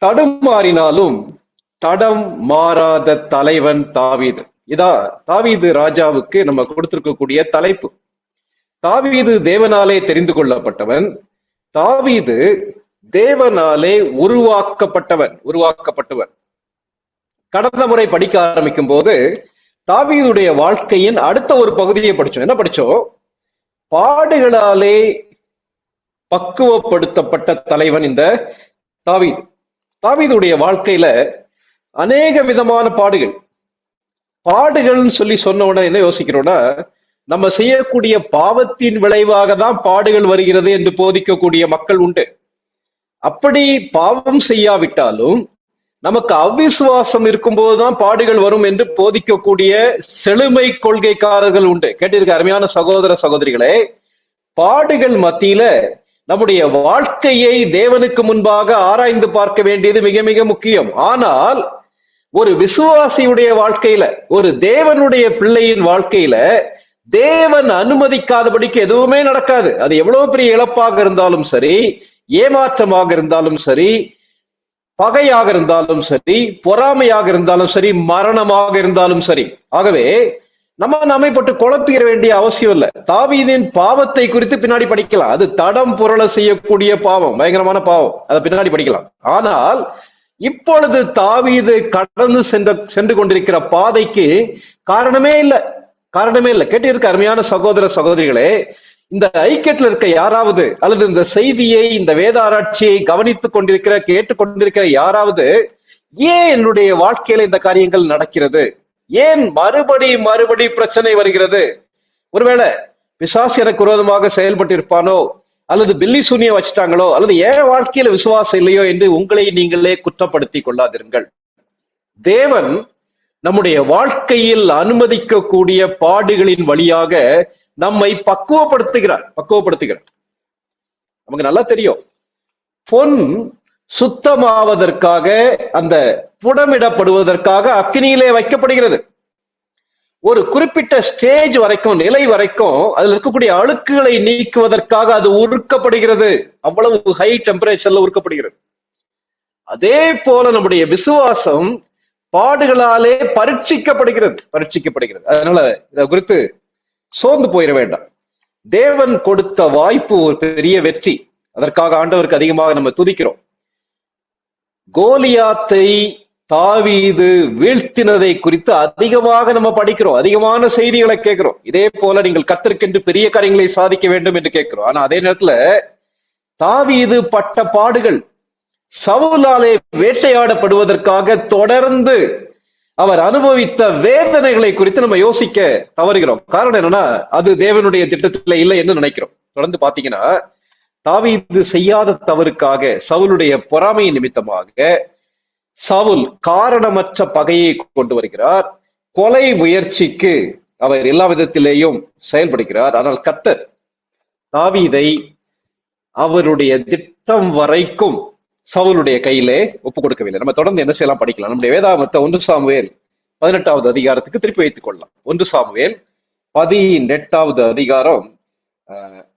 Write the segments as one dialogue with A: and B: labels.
A: தடுமாறினாலும் தடம் மாறாத தலைவன் தாவீது. இதான் தாவீது ராஜாவுக்கு நம்ம கொடுத்திருக்கக்கூடிய தலைப்பு. தாவீது தேவனாலே தெரிந்து கொள்ளப்பட்டவன். தாவீது தேவனாலே உருவாக்கப்பட்டவன். கடந்த முறை படிக்க ஆரம்பிக்கும் போது தாவீதுடைய வாழ்க்கையின் அடுத்த ஒரு பகுதியை படிச்சோம். என்ன படிச்சோம்? பாடுகளாலே பக்குவப்படுத்தப்பட்ட தலைவன் இந்த தாவீது. தாவீதுடைய வாழ்க்கையில அநேக விதமான பாடுகள்னு சொல்லி சொன்ன உடனே என்ன யோசிக்கிறோம்னா, நம்ம செய்யக்கூடிய பாவத்தின் விளைவாக தான் பாடுகள் வருகிறது என்று போதிக்கக்கூடிய மக்கள் உண்டு. அப்படி பாவம் செய்யாவிட்டாலும் நமக்கு அவ்விசுவாசம் இருக்கும்போதுதான் பாடுகள் வரும் என்று போதிக்கக்கூடிய செழுமை கொள்கைக்காரர்கள் உண்டு. கேட்டிருக்க அருமையான சகோதர சகோதரிகளே, பாடுகள் மத்தியில நம்முடைய வாழ்க்கையை தேவனுக்கு முன்பாக ஆராய்ந்து பார்க்க வேண்டியது மிக மிக முக்கியம். ஆனால் ஒரு விசுவாசியுடைய வாழ்க்கையில, ஒரு தேவனுடைய பிள்ளையின் வாழ்க்கையில தேவன் அனுமதிக்காதபடிக்கு எதுவுமே நடக்காது. அது எவ்வளவு பெரிய இழப்பாக இருந்தாலும் சரி, ஏமாற்றமாக இருந்தாலும் சரி, பகையாக இருந்தாலும் சரி, பொறாமையாக இருந்தாலும் சரி, மரணமாக இருந்தாலும் சரி. ஆகவே நம்மை போட்டு குழப்பிட வேண்டிய அவசியம் இல்லை. தாவீதின் பாவத்தை குறித்து பின்னாடி படிக்கலாம். அது தடம் புரள செய்யக்கூடிய பாவம், பயங்கரமான பாவம். அதை பின்னாடி படிக்கலாம். ஆனால் இப்பொழுது தாவீது கடந்து சென்று கொண்டிருக்கிற பாதைக்கு காரணமே இல்லை. கேட்டிருக்க அருமையான சகோதர சகோதரிகளே, இந்த ஐக்கியத்தில் இருக்க யாராவது, அல்லது இந்த செய்தியை, இந்த வேத ஆராய்ச்சியை கவனித்துக் கொண்டிருக்கிற, கேட்டுக்கொண்டிருக்கிற யாராவது, ஏன் என்னுடைய வாழ்க்கையில இந்த காரியங்கள் நடக்கிறது, ஏன் மறுபடி பிரச்சனை வருகிறது, ஒருவேளை பிசாசு எனக்கு விரோதமாக செயல்பட்டு இருப்பானோ, அல்லது பில்லி சூனிய வச்சுட்டாங்களோ, அல்லது ஏன் வாழ்க்கையில விசுவாசம் இல்லையோ என்று உங்களை நீங்களே குற்றப்படுத்தி கொள்ளாதிருங்கள். தேவன் நம்முடைய வாழ்க்கையில் அனுமதிக்கக்கூடிய பாடுகளின் வழியாக நம்மை பக்குவப்படுத்துகிறார். நமக்கு நல்லா தெரியும், பொன் சுத்தமாவதற்காக, அந்த புடமிடப்படுவதற்காக அக்கினியிலே வைக்கப்படுகிறது. ஒரு குறிப்பிட்ட ஸ்டேஜ் வரைக்கும், நிலை வரைக்கும் அதுல இருக்கக்கூடிய அழுக்குகளை நீக்குவதற்காக அது உருக்கப்படுகிறது. அவ்வளவு ஹை டெம்பரேச்சர்ல உருக்கப்படுகிறது. அதே போல நம்முடைய விசுவாசம் பாடுகளாலே பரீட்சிக்கப்படுகிறது. அதனால இதை குறித்து சோர்ந்து போயிட வேண்டாம். தேவன் கொடுத்த வாய்ப்பு ஒரு பெரிய வெற்றி. அதற்காக ஆண்டவருக்கு அதிகமாக நம்ம துதிக்கிறோம். கோலியாத்தை தாவீது வீழ்த்தினதை குறித்து அதிகமாக நம்ம படிக்கிறோம், அதிகமான செய்திகளை கேட்கிறோம். இதே போல நீங்கள் கர்த்தருக்கென்று பெரிய காரியங்களை சாதிக்க வேண்டும் என்று கேட்கிறோம். ஆனா அதே நேரத்துல தாவீது பட்ட பாடுகள், சவுலாலே வேட்டையாடப்படுவதற்காக தொடர்ந்து அவர் அனுபவித்த வேதனைகளை குறித்து நம்ம யோசிக்க தவறுகிறோம். காரணம் என்னன்னா, அது தேவனுடைய திட்டத்துல இல்லை என்று நினைக்கிறோம். தொடர்ந்து பாத்தீங்கன்னா, தாவீது செய்யாத தவறுக்காக, சவுலுடைய பொறாமை நிமித்தமாக சவுல் காரணமற்ற பகையை கொண்டு வருகிறார். கொலை முயற்சிக்கு அவர் எல்லா விதத்திலேயும் செயல்படுகிறார். ஆனால் கர்த்தர் தாவீதை அவருடைய திட்டம் வரைக்கும் சவுலுடைய கையிலே ஒப்புக் கொடுக்கவில்லை. நம்ம தொடர்ந்து என்ன செய்யலாம் படிக்கலாம். நம்முடைய வேதாகமத்தை 1 சாமுவேல் 18வது அதிகாரத்துக்கு திருப்பி வைத்துக் கொள்ளலாம். 1 சாமுவேல் 18வது அதிகாரம்.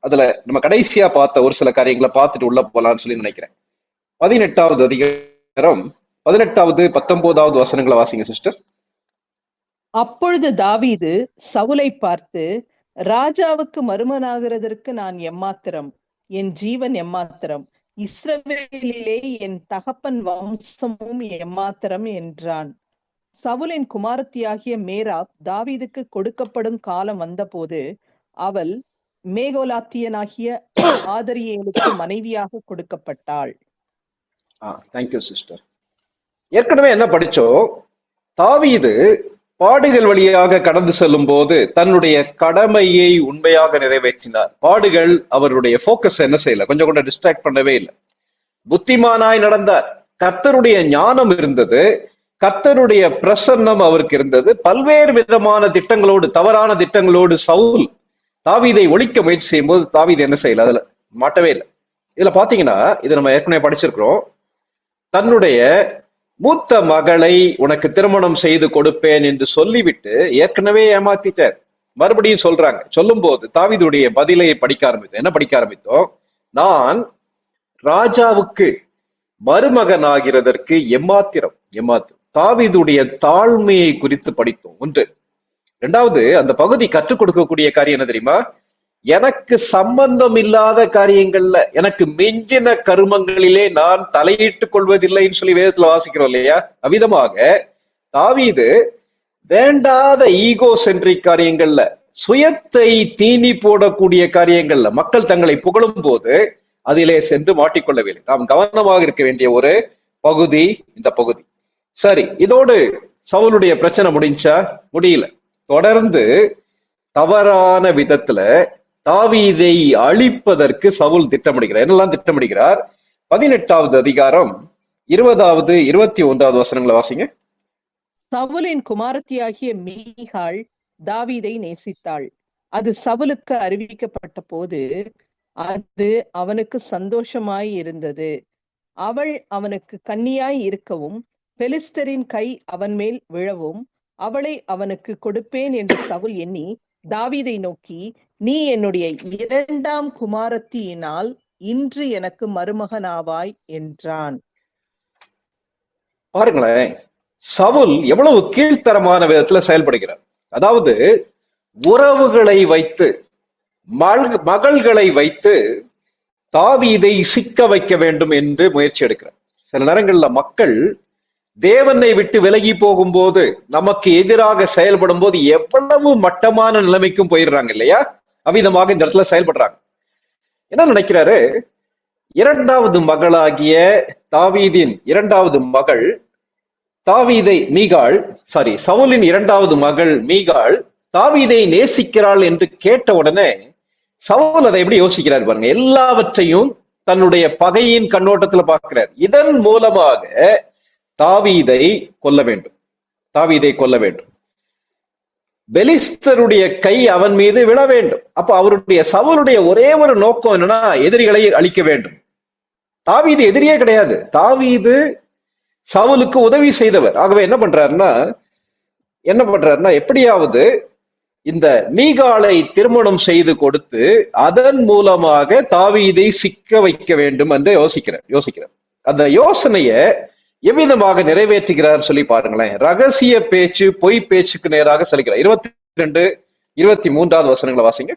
A: அதுல நம்ம கடைசியா பார்த்த ஒரு சில காரியங்களை பார்த்துட்டு உள்ள போலான்னு சொல்லி நினைக்கிறேன். 18வது அதிகாரம் 18வது 19வது வசனங்களை வாசிங்க சிஸ்டர்.
B: அப்பொழுது தாவீது சவுலை பார்த்து, ராஜாவுக்கு மருமனாகிறதற்கு நான் எம்மாத்திரம், என் ஜீவன் எம்மாத்திரம், இஸ்ரவேலிலே என் தகப்பன் வம்சமும் எம்மாத்திரம் என்றான். சவுலின் குமாரத்தியாகிய மேராப் தாவீதுக்கு கொடுக்கப்படும் காலம் வந்தபோது அவள் மேகோலாத்தியனாகிய ஆதரியேலுக்கு மனைவியாக கொடுக்கப்பட்டாள்.
A: Thank you sister. ஏற்கனவே என்ன படிச்சோம்? தாவீது பாடுகள் வழியாக கடந்து செல்லும் போது தன்னுடைய கடமையை உண்மையாக நிறைவேற்றினார். பாடுகள் அவருடைய போக்கஸ் என்ன செய்யல, கொஞ்சம் கூட டிஸ்ட்ராக்ட் பண்ணவே இல்லை. புத்திமானாய் நடந்தார். கர்த்தருடைய ஞானம் இருந்தது, கர்த்தருடைய பிரசன்னம் அவருக்கு இருந்தது. பல்வேறு விதமான திட்டங்களோடு, தவறான திட்டங்களோடு சவுல் தாவீதை ஒழிக்க முயற்சி செய்யும் போது தாவீது என்ன செய்யல, அதுல மாட்டவே இல்லை. இதுல பாத்தீங்கன்னா, இது நம்ம ஏற்கனவே படிச்சிருக்கிறோம், தன்னுடைய மூத்த மகளை உனக்கு திருமணம் செய்து கொடுப்பேன் என்று சொல்லிவிட்டு ஏற்கனவே ஏமாத்திட்டார். மறுபடியும் சொல்றாங்க. சொல்லும் போது தாவீதுடைய பதிலை படிக்க ஆரம்பித்தோம். என்ன படிக்க ஆரம்பித்தோம்? நான் ராஜாவுக்கு மருமகனாகிறதற்கு எம்மாத்திரம் எம்மாத்திரம். தாவீதுடைய தாழ்மையை குறித்து படித்தோம் ஒன்று. இரண்டாவது, அந்த பகுதி கற்றுக் கொடுக்கக்கூடிய காரியம் என்ன தெரியுமா? எனக்கு சம்பந்தம் இல்லாத காரியங்கள்ல, எனக்கு மிஞ்சின கருமங்களிலே நான் தலையிட்டுக் கொள்வதில்லைன்னு சொல்லி வேதத்துல வாசிக்கிறோம் இல்லையா? அவ்விதமாக தாவீது வேண்டாத ஈகோ சென்ட்ரிக் காரியங்கள்ல, சுயத்தை தீனி போடக்கூடிய காரியங்கள்ல, மக்கள் தங்களை புகழும் போது அதிலே சென்று மாட்டிக்கொள்ளவில்லை. நாம் கவனமாக இருக்க வேண்டிய ஒரு பகுதி இந்த பகுதி. சரி, இதோடு சவுலுடைய பிரச்சனை முடிஞ்சா? முடியல. தொடர்ந்து தவறான விதத்துல தாவீதை அழிப்பதற்கு சவுல் திட்டமிடுகிறார். என்னெல்லாம் திட்டமிடுகிறார்? 18வது அதிகாரம் 20வது 21வது வசனங்களை வாசிங்க.
B: சவுலின் குமாரத்தியாகிய மீகாள் தாவீதை நேசித்தாள். அது சவுலுக்கு அறிவிக்கப்பட்ட போது அது அவனுக்கு சந்தோஷமாய் இருந்தது. அவள் அவனுக்கு கன்னியாய் இருக்கவும் பெலிஸ்தரின் கை அவன் மேல் விழவும் அவளை அவனுக்கு கொடுப்பேன் என்று சவுல் எண்ணி தாவீதை நோக்கி, நீ என்னுடைய 2ஆம் குமாரத்தியினால் இன்று எனக்கு மருமகனாவாய் என்றான்.
A: பாருங்களேன், சவுல் எவ்வளவு கீழ்த்தரமான விதத்துல செயல்படுகிறார். அதாவது உறவுகளை வைத்து, மகள்களை வைத்து தாவீதை சிக்க வைக்க வேண்டும் என்று முயற்சி எடுக்கிறார். சில நேரங்கள்ல மக்கள் தேவனை விட்டு விலகி போகும்போது, நமக்கு எதிராக செயல்படும் போது எவ்வளவு மட்டமான நிலைமைக்கும் போயிடுறாங்க இல்லையா? அவ்விதமாக இந்த இடத்துல செயல்படுறாங்க. என்ன நினைக்கிறாரு? 2வது மகளாகிய தாவீதின் 2வது மகள் சவுலின் 2வது மகள் மீகாள் தாவீதை நேசிக்கிறாள் என்று கேட்ட உடனே சவுல் அதை எப்படி யோசிக்கிறார் பாருங்க. எல்லாவற்றையும் தன்னுடைய பகையின் கண்ணோட்டத்துல பார்க்கிறார். இதன் மூலமாக தாவீதை கொல்ல வேண்டும். பெலிஸ்தருடைய கை அவன் மீது விழ வேண்டும். அப்ப சவுலுடைய ஒரே ஒரு நோக்கம் என்னன்னா, எதிரிகளை அழிக்க வேண்டும். தாவீது எதிரியே கிடையாது. தாவீது சவுலுக்கு உதவி செய்தவர். ஆகவே என்ன பண்றாருன்னா எப்படியாவது இந்த மீகாளை திருமணம் செய்து கொடுத்து அதன் மூலமாக தாவீதை சிக்க வைக்க வேண்டும் என்று யோசிக்கிறார். அந்த யோசனைய எவ்விதமாக நிறைவேற்றுகிறார் சொல்லி பாருங்களேன். ரகசிய பேச்சு, பொய் பேச்சுக்கு நேராக செல்கிறார். 22, 23வது வசனங்களை வாசிங்க.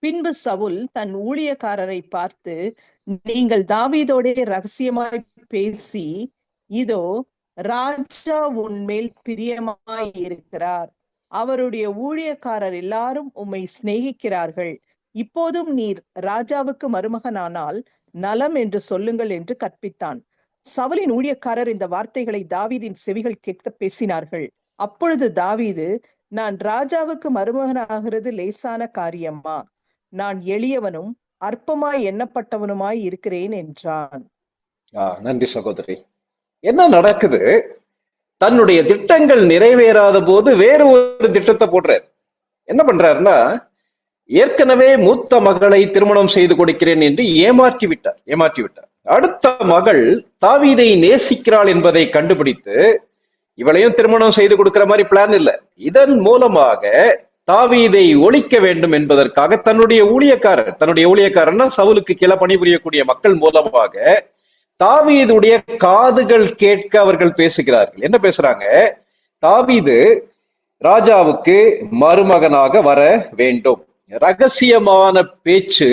B: பின்பு சவுல் தன் ஊழியக்காரரை பார்த்து, நீங்கள் தாவீதோட ரகசியமாய் பேசி, இதோ ராஜா உன்மேல் பிரியமாய் இருக்கிறார், அவருடைய ஊழியக்காரர் எல்லாரும் உம்மை சிநேகிக்கிறார்கள், இப்போதும் நீர் ராஜாவுக்கு மருமகனானால் நலம் என்று சொல்லுங்கள் என்று கற்பித்தான். சவுலின் ஊழியக்காரர் இந்த வார்த்தைகளை தாவீதின் செவிகள் கேட்க பேசினார்கள். அப்பொழுது தாவீது, நான் ராஜாவுக்கு மருமகனாகிறது லேசான காரியமா? நான் எளியவனும் அற்பமாய் எண்ணப்பட்டவனுமாய் இருக்கிறேன் என்றான்.
A: நன்றி சகோதரி. என்ன நடக்குது? தன்னுடைய திட்டங்கள் நிறைவேறாத போது வேறு ஒரு திட்டத்தை போடுறார். என்ன பண்றாருன்னா, ஏற்கனவே மூத்த மகளை திருமணம் செய்து கொடுக்கிறேன் என்று ஏமாற்றி விட்டார். அடுத்த மகள் தாவீதை நேசிக்கிறாள் என்பதை கண்டுபிடித்து இவளையும் திருமணம் செய்து கொடுக்கிற மாதிரி பிளான் இல்லை. இதன் மூலமாக தாவீதை ஒழிக்க வேண்டும் என்பதற்காக தன்னுடைய ஊழியக்காரன்னா சவுலுக்கு கீழே பணிபுரியக்கூடிய மக்கள் மூலமாக தாவீதுடைய காதுகள் கேட்க அவர்கள் பேசுகிறார்கள். என்ன பேசுறாங்க? தாவீது ராஜாவுக்கு மருமகனாக வர வேண்டும். ரகசியமான பேச்சு,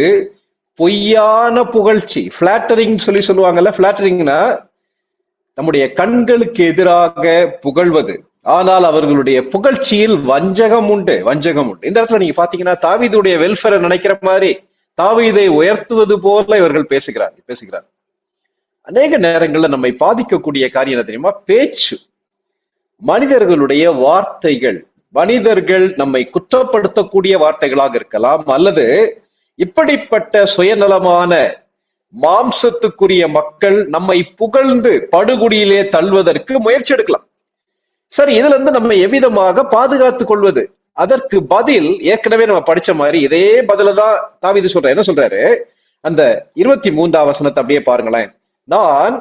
A: பொய்யான புகழ்ச்சி, பிளாட்டரிங் சொல்லுவாங்கல்ல. பிளாட்டரிங்னா நம்முடைய கண்களுக்கு எதிராக புகழ்வது, ஆனால் அவர்களுடைய புகழ்ச்சியில் வஞ்சகம் உண்டு. இந்த இடத்துல நீங்க பாத்தீங்கன்னா தாவீதுடைய வெல்ஃபேரை நினைக்கிற மாதிரி தாவீதை உயர்த்துவது போல இவர்கள் பேசுகிறார். அநேக நேரங்கள்ல நம்மை பாதிக்கக்கூடிய காரியம் என்ன தெரியுமா? பேச்சு, மனிதர்களுடைய வார்த்தைகள், மனிதர்கள் நம்மை குற்றப்படுத்தக்கூடிய வார்த்தைகளாக இருக்கலாம், அல்லது இப்படிப்பட்ட சுயநலமான மாம்சத்துக்குரிய மக்கள் நம்மை புகழ்ந்து படுகுடியிலே தள்ளுவதற்கு முயற்சி எடுக்கலாம். சரி, இதுல இருந்து நம்ம எவ்விதமாக பாதுகாத்துக் கொள்வது? அதற்கு பதில் ஏற்கனவே நம்ம படிச்ச மாதிரி இதே பதிலதான் தாவீது சொல்றாரு. என்ன சொல்றாரு? அந்த 23வது வசனத்தை அப்படியே பாருங்களேன். நான்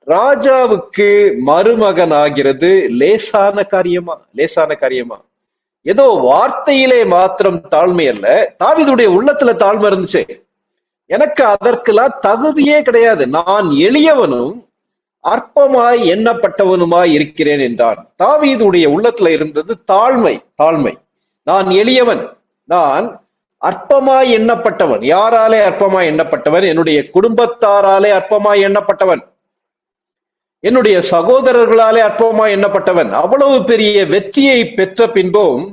A: ராஜாவுக்கு மருமகன் ஆகிறது லேசான காரியமா? ஏதோ வார்த்தையிலே மாத்திரம் தாழ்மை அல்ல, தாவீதுடைய உள்ளத்துல தாழ்மை இருந்துச்சு. எனக்கு அதற்கெல்லாம் தகுதியே கிடையாது, நான் எளியவனும் அற்பமாய் எண்ணப்பட்டவனுமாய் இருக்கிறேன் என்றான். தாவீதுடைய உள்ளத்துல இருந்தது தாழ்மை. தாழ்மை. நான் எளியவன், நான் அற்பமாய் எண்ணப்பட்டவன். யாராலே அற்பமாய் எண்ணப்பட்டவன்? என்னுடைய குடும்பத்தாராலே அற்பமாய் எண்ணப்பட்டவன், என்னுடைய சகோதரர்களாலே அற்பமாய் எண்ணப்பட்டவன். அவ்வளவு பெரிய வெற்றியை பெற்ற பின்பும்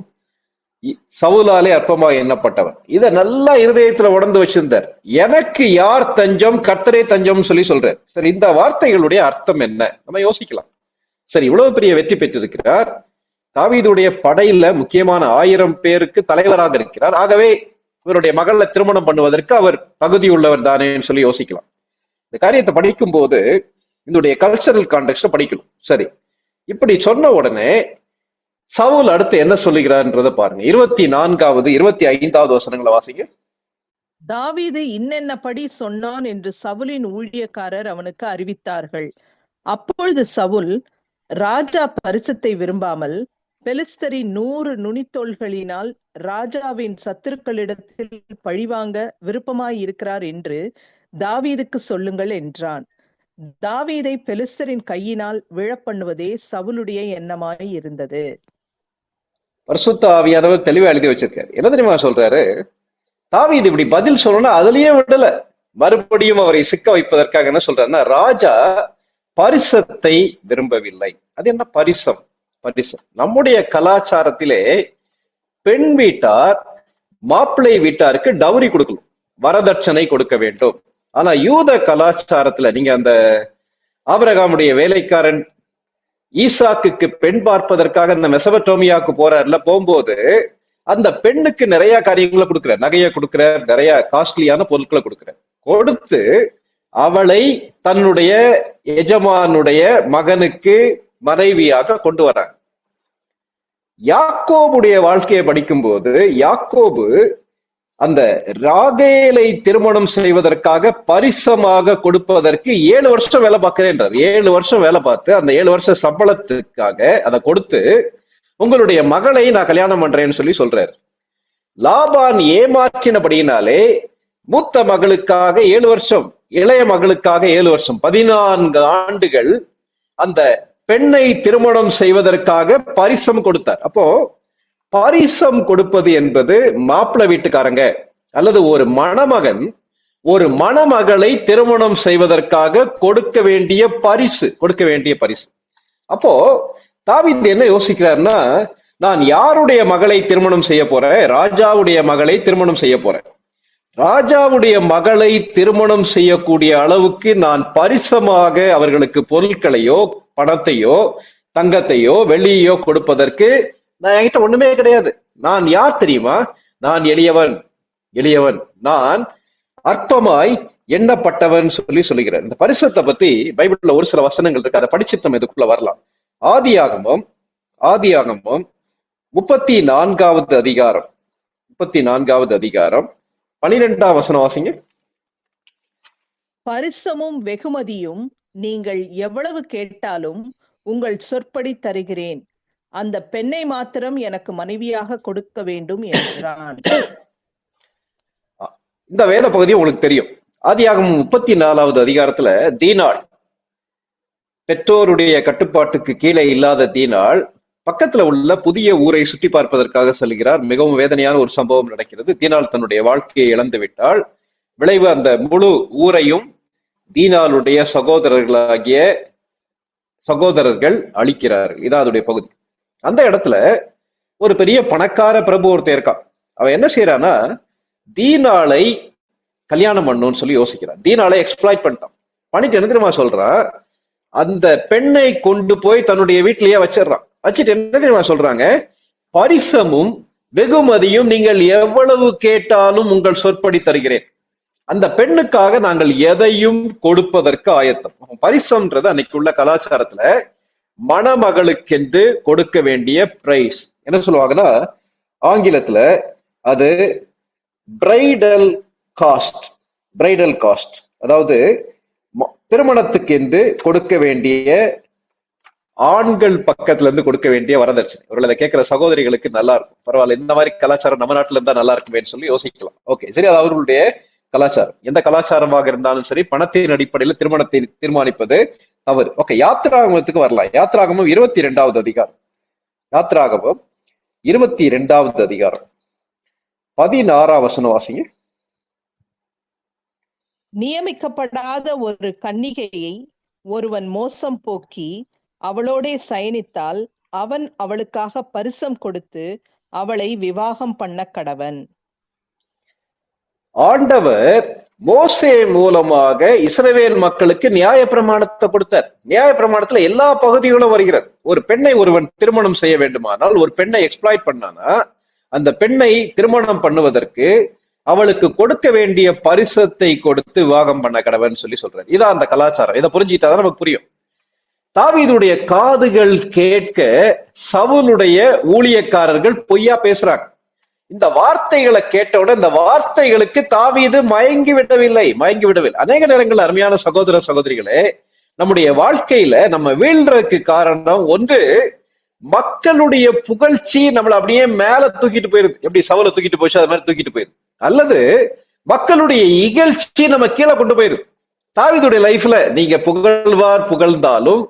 A: சவுலாலே அற்பமாய் எண்ணப்பட்டவன். இத நல்லா இருதயத்துல உணர்ந்து வச்சிருந்தார். எனக்கு யார் தஞ்சம்? கர்த்தரே தஞ்சம் சொல்லி சொல்றார். சரி, இந்த வார்த்தைகளுடைய அர்த்தம் என்ன? நம்ம யோசிக்கலாம். சரி, இவ்வளவு பெரிய வெற்றி பெற்றிருக்கிறார், தாவீதுடைய படையில முக்கியமான 1000 பேருக்கு தலைவராக இருக்கிறார். ஆகவே இவருடைய மகளை திருமணம் பண்ணுவதற்கு அவர் தகுதி உள்ளவர் தானேன்னு சொல்லி யோசிக்கலாம். இந்த காரியத்தை படிக்கும் போது இதனுடைய கல்ச்சரல் கான்டெக்ஸ்ட படிக்கணும். சரி, இப்படி சொன்ன உடனே சவுல் அடுத்து என்ன சொல்லுகிறார்ன்றத பாருங்க. 24வது 25வது வசனங்களை வாசிங்க.
B: தாவீது இன்னென்னபடி சொன்னான் என்று சவுலின் ஊழியக்காரர் அவனுக்கு அறிவித்தார்கள். அப்பொழுது சவுல், ராஜா பரிசத்தை விரும்பாமல் பெலிஸ்தரின் 100 நுனித்தோள்களினால் ராஜாவின் சத்துருக்களிடத்தில் பழிவாங்க விருப்பமாயிருக்கிறார் என்று தாவீதுக்கு சொல்லுங்கள் என்றான். தாவீதை பெலிஸ்தரின் கையினால் விழப்பண்ணுவதே சவுலுடைய எண்ணமாய் இருந்தது.
A: பரிசுத்த ஆவியானவர் தெளிவா எழுதி வச்சிருக்காரு. என்ன தெரியுமா சொல்றாரு? தாவீது இப்படி பதில் சொல்லணும், அதுலயே விடல, மறுபடியும் அவரை சிக்க வைப்பதற்காக என்ன சொல்றாருன்னா, ராஜா பரிசத்தை விரும்பவில்லை. அது என்ன பரிசம்? பரிசம் நம்முடைய கலாச்சாரத்திலே பெண் வீட்டார் மாப்பிள்ளை வீட்டாருக்கு டவுரி கொடுக்கணும், வரதட்சணை கொடுக்க வேண்டும். ஆனா யூத கலாச்சாரத்துல நீங்க அந்த ஆபிரகாமுடைய வேலைக்காரன் ஈசாக்குக்கு பெண் பார்ப்பதற்காக இந்த மெசபடோமியாவுக்கு போறாருல, போகும்போது அந்த பெண்ணுக்கு நிறைய காரியங்களை கொடுக்கிறார், நகையை கொடுக்கிறார், நிறைய காஸ்ட்லியான பொருட்களை கொடுக்கிறார். கொடுத்து அவளை தன்னுடைய எஜமானுடைய மகனுக்கு மனைவியாக கொண்டு வராங்க. யாக்கோபுடைய வாழ்க்கையை படிக்கும் போது யாக்கோபு அந்த ராகேலை திருமணம் செய்வதற்காக பரிசமாக கொடுப்பதற்கு 7 வருஷம் வேலை பார்க்கிறேன்றார். 7 வருஷம் வேலை பார்த்து அந்த 7 வருஷ சம்பளத்துக்காக அதை கொடுத்து உங்களுடைய மகளை நான் கல்யாணம் பண்றேன்னு சொல்லி சொல்றாரு. லாபான் ஏமாற்றினபடியினாலே மூத்த மகளுக்காக 7 வருஷம், இளைய மகளுக்காக 7 வருஷம், 14 ஆண்டுகள் அந்த பெண்ணை திருமணம் செய்வதற்காக பரிசம் கொடுத்தார். அப்போ பரிசம் கொடுப்பது என்பது மாப்பிள்ளை வீட்டுக்காரங்க அல்லது ஒரு மணமகன் ஒரு மணமகளை திருமணம் செய்வதற்காக கொடுக்க வேண்டிய பரிசு. அப்போ தாவீது என்ன யோசிக்கிறார்னா, நான் யாருடைய மகளை திருமணம் செய்ய போறேன்? ராஜாவுடைய மகளை திருமணம் செய்ய போறேன். ராஜாவுடைய மகளை திருமணம் செய்யக்கூடிய அளவுக்கு நான் பரிசமாக அவர்களுக்கு பொருட்களையோ பணத்தையோ தங்கத்தையோ வெள்ளியோ கொடுப்பதற்கு நான் என்கிட்ட ஒண்ணுமே கிடையாது. நான் யார் தெரியுமா? நான் எளியவன், நான் அற்பமாய் எண்ணப்பட்டவன் சொல்லி சொல்லுகிறேன். இந்த பரிசுத்தை பத்தி பைபிள்ல ஒரு சில வசனங்கள் இருக்கு, அதை படிச்சுட்டு நம்ம இதுக்குள்ள வரலாம். ஆதியாகமம் 34வது அதிகாரம் 12வது வசனம் வாசிங்க.
B: பரிசமும் வெகுமதியும் நீங்கள் எவ்வளவு கேட்டாலும் உங்கள் சொற்படி தருகிறேன், அந்த பெண்ணை மாத்திரம் எனக்கு மனைவியாக கொடுக்க வேண்டும் என்றான்.
A: இந்த வேத பகுதி உங்களுக்கு தெரியும். ஆதியாகமம் 34வது அதிகாரத்துல தீனாள், பெற்றோருடைய கட்டுப்பாட்டுக்கு கீழே இல்லாத தீனாள் பக்கத்துல உள்ள புதிய ஊரை சுற்றி பார்ப்பதற்காக செல்கிறார். மிகவும் வேதனையான ஒரு சம்பவம் நடக்கிறது. தீனாள் தன்னுடைய வாழ்க்கையை இழந்து விட்டாள். விளைவு அந்த முழு ஊரையும் தீனாளுடைய சகோதரர்கள் அழிக்கிறார்கள். இதான் அதோடைய பகுதி. அந்த இடத்துல ஒரு பெரிய பணக்கார பிரபு ஒருத்தர் இருக்கான். அவன் என்ன செய்யறான்னா, தீனாளை கல்யாணம் பண்ணணும்னு சொல்லி யோசிக்கிறான். தீனாளை எக்ஸ்ப்ளாய்ட் பண்ணிட்டு என்ன தெரியுமா சொல்றான், அந்த பெண்ணை கொண்டு போய் தன்னுடைய வீட்டிலேயே வச்சிடறான். வச்சுட்டு என்ன தெரியுமா சொல்றாங்க, பரிசமும் வெகுமதியும் நீங்கள் எவ்வளவு கேட்டாலும் உங்கள் சொற்படி தருகிறேன், அந்த பெண்ணுக்காக நாங்கள் எதையும் கொடுப்பதற்கு ஆயத்தம். பரிசம்ன்றது அன்னைக்கு உள்ள கலாச்சாரத்துல மணமகளுக்கென்று கொடுக்க வேண்டிய பிரைஸ். என்ன சொல்லுவாங்கன்னா ஆங்கிலத்துல அது பிரைடல் காஸ்ட், அதாவது திருமணத்துக்கு என்று கொடுக்க வேண்டிய ஆண்கள் பக்கத்துல இருந்து கொடுக்க வேண்டிய வரதட்சணை. இவர்கள் அதை கேட்கிற சகோதரிகளுக்கு நல்லா இருக்கும், பரவாயில்ல இந்த மாதிரி கலாச்சாரம் நம்ம நாட்டுல இருந்தா நல்லா இருக்குமே சொல்லி யோசிக்கலாம். ஓகே, சரி, அது அவர்களுடைய கலாச்சாரம். எந்த கலாச்சாரமாக இருந்தாலும் சரி, பணத்தின் அடிப்படையில் திருமணத்தை தீர்மானிப்பது தவறு. ஓகே, யாத்திராகமத்துக்கு வரலாம். யாத்திராகமம் 22வது அதிகாரம். யாத்திராகமம் 22வது அதிகாரம் 16ஆம் வசனம் வாசிங்க.
B: நியமிக்கப்படாத ஒரு கன்னிகையை ஒருவன் மோசம் போக்கி அவளோடே சயனித்தால் அவன் அவளுக்காக பரிசம் கொடுத்து அவளை விவாகம் பண்ண கடவன்.
A: ஆண்டவர் மோசே மூலமாக இஸ்ரவேல் மக்களுக்கு நியாய பிரமாணத்தை கொடுத்தார். நியாய பிரமாணத்துல எல்லா பகுதிகளும் வருகிறது. ஒரு பெண்ணை ஒருவன் திருமணம் செய்ய வேண்டுமானால், ஒரு பெண்ணை எக்ஸ்ப்ளாய்ட் பண்ணானா, அந்த பெண்ணை திருமணம் பண்ணுவதற்கு அவளுக்கு கொடுக்க வேண்டிய பரிசத்தை கொடுத்து விவாகம் பண்ண கடவன் சொல்லி சொல்றாரு. இதான் அந்த கலாச்சாரம். இதை புரிஞ்சுக்கிட்டாதான் நமக்கு புரியும். தாவீதுடைய காதுகள் கேட்க சவுலுடைய ஊழியக்காரர்கள் பொய்யா பேசுறாங்க. இந்த வார்த்தைகளை கேட்டவுடன் இந்த வார்த்தைகளுக்கு தாவீது மயங்கி விடவில்லை. அநேக நேரங்கள் அருமையான சகோதர சகோதரிகளே, நம்முடைய வாழ்க்கையில நம்ம வீழ்றதுக்கு காரணம் ஒன்று, மக்களுடைய புகழ்ச்சி நம்மளை அப்படியே மேல தூக்கிட்டு போயிருது. எப்படி சவுலை தூக்கிட்டு போச்சு அது மாதிரி தூக்கிட்டு போயிருது. அல்லது மக்களுடைய இகழ்ச்சி நம்ம கீழே கொண்டு போயிருது. தாவீதுடைய லைஃப்ல நீங்க புகழ்ந்தாலும்,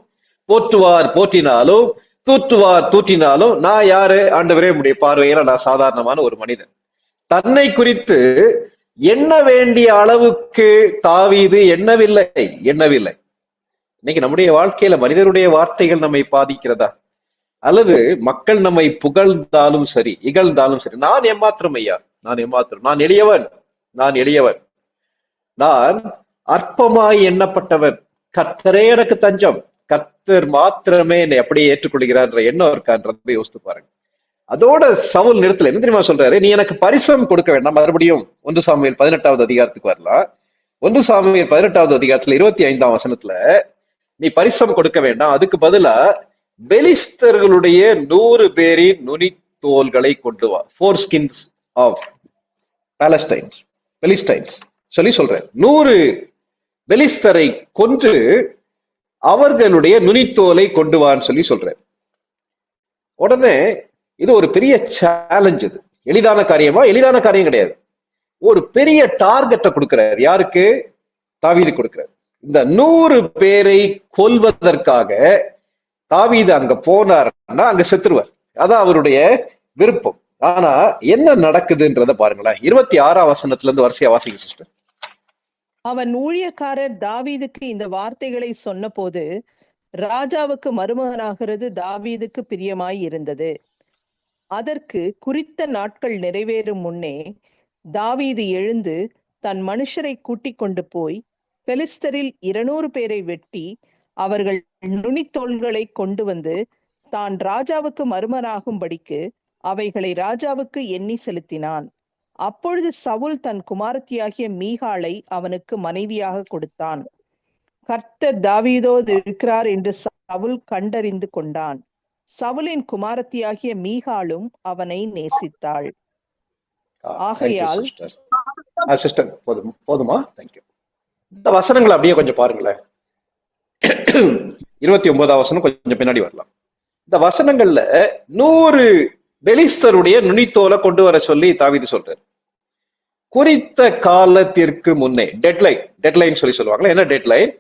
A: போற்றுவார் போற்றினாலும், தூற்றுவார் தூற்றினாலும், நான் யாரு ஆண்டவரே உடைய பார்வையில நான் சாதாரணமான ஒரு மனிதன். தன்னை குறித்து எண்ண வேண்டிய அளவுக்கு தாவீது எண்ணவில்லை. இன்னைக்கு நம்முடைய வாழ்க்கையில மனிதருடைய வார்த்தைகள் நம்மை பாதிக்கிறதா? அல்லது மக்கள் நம்மை புகழ்ந்தாலும் சரி, இகழ்ந்தாலும் சரி, நான் ஏமாத்திரம் ஐயா, நான் எளியவன், நான் அற்பமாய் எண்ணப்பட்டவன், கர்த்தரே எனக்கு தஞ்சம், கர்த்தர் மாத்திரமே என்னை அப்படியே ஏற்றுக்கொள்கிறான்ற எண்ணம் இருக்கான்றது யோசித்து பாருங்க. அதோட சவுல் நிறுத்தல. என்ன தெரியுமா சொல்றாரு? நீ எனக்கு பரிசம் கொடுக்க வேண்டாம். மறுபடியும் 1 சாமுவேல் 18வது அதிகாரத்துக்கு வரலாம். 1 சாமுவேல் 18வது அதிகாரத்துல 25ஆம் வசனத்துல நீ பரிசம் கொடுக்க வேண்டாம், அதுக்கு பதிலா பெலிஸ்தர்களுடைய 100 பேரின் நுனி தோள்களை கொண்டு வா. 4 skins ஆஃப் பெலிஸ்டைன்ஸ் சொல்லி சொல்றேன். 100 பெலிஸ்தரை கொன்று அவர்களுடைய நுனித்தோலை கொண்டு வான்னு சொல்லி சொல்றேன். உடனே இது ஒரு பெரிய சேலஞ்ச். இது எளிதான காரியமா? எளிதான காரியம் கிடையாது. ஒரு பெரிய டார்கெட்டை கொடுக்கிறார். யாருக்கு? தாவீது கொடுக்கிறார். இந்த 100 பேரை கொல்வதற்காக தாவீது அங்க போனார்னா அங்க செத்துருவார். அதான் அவருடைய விருப்பம். ஆனா என்ன நடக்குதுன்றத பாருங்களேன். 26ஆம் வசனத்துல இருந்து வரிசையா வாசிங்க சிஸ்டர்.
B: அவன் ஊழியக்காரர் தாவீதுக்கு இந்த வார்த்தைகளை சொன்னபோது ராஜாவுக்கு மருமகனாகிறது தாவீதுக்கு பிரியமாய் இருந்தது. அதற்கு குறித்த நாட்கள் நிறைவேறும் முன்னே தாவீது எழுந்து தன் மனுஷரை கூட்டிக் கொண்டு போய் பெலிஸ்தரில் 200 பேரை வெட்டி அவர்கள் நுனித்தோள்களை கொண்டு வந்து தான் ராஜாவுக்கு மருமகனாகும்படிக்கு அவைகளை ராஜாவுக்கு எண்ணி செலுத்தினான். அப்பொழுது சவுல் தன் குமாரத்தியாகிய மீகாளை அவனுக்கு மனைவியாக கொடுத்தான். கர்த்தர் தாவீதோடு இருக்கிறார் என்று சவுல் கண்டறிந்து கொண்டான். சவுலின் குமாரத்தியாகிய மீகாளும் அவனை நேசித்தாள். ஆகையால்
A: போதுமா? தேங்க்யூ. இந்த வசனங்களை அப்படியே கொஞ்சம் பாருங்களேன். 29ஆம் வசனம் கொஞ்சம் பின்னாடி வரலாம். இந்த வசனங்கள்ல 100 பெலிஸ்தருடைய நுனித்தோலை கொண்டு வர சொல்லி தாவீது சொல்றாரு. குறித்த காலத்திற்கு முன்னே, டெட்லைன் சொல்லி சொல்லுவாங்களா? என்ன டெட்லைன்?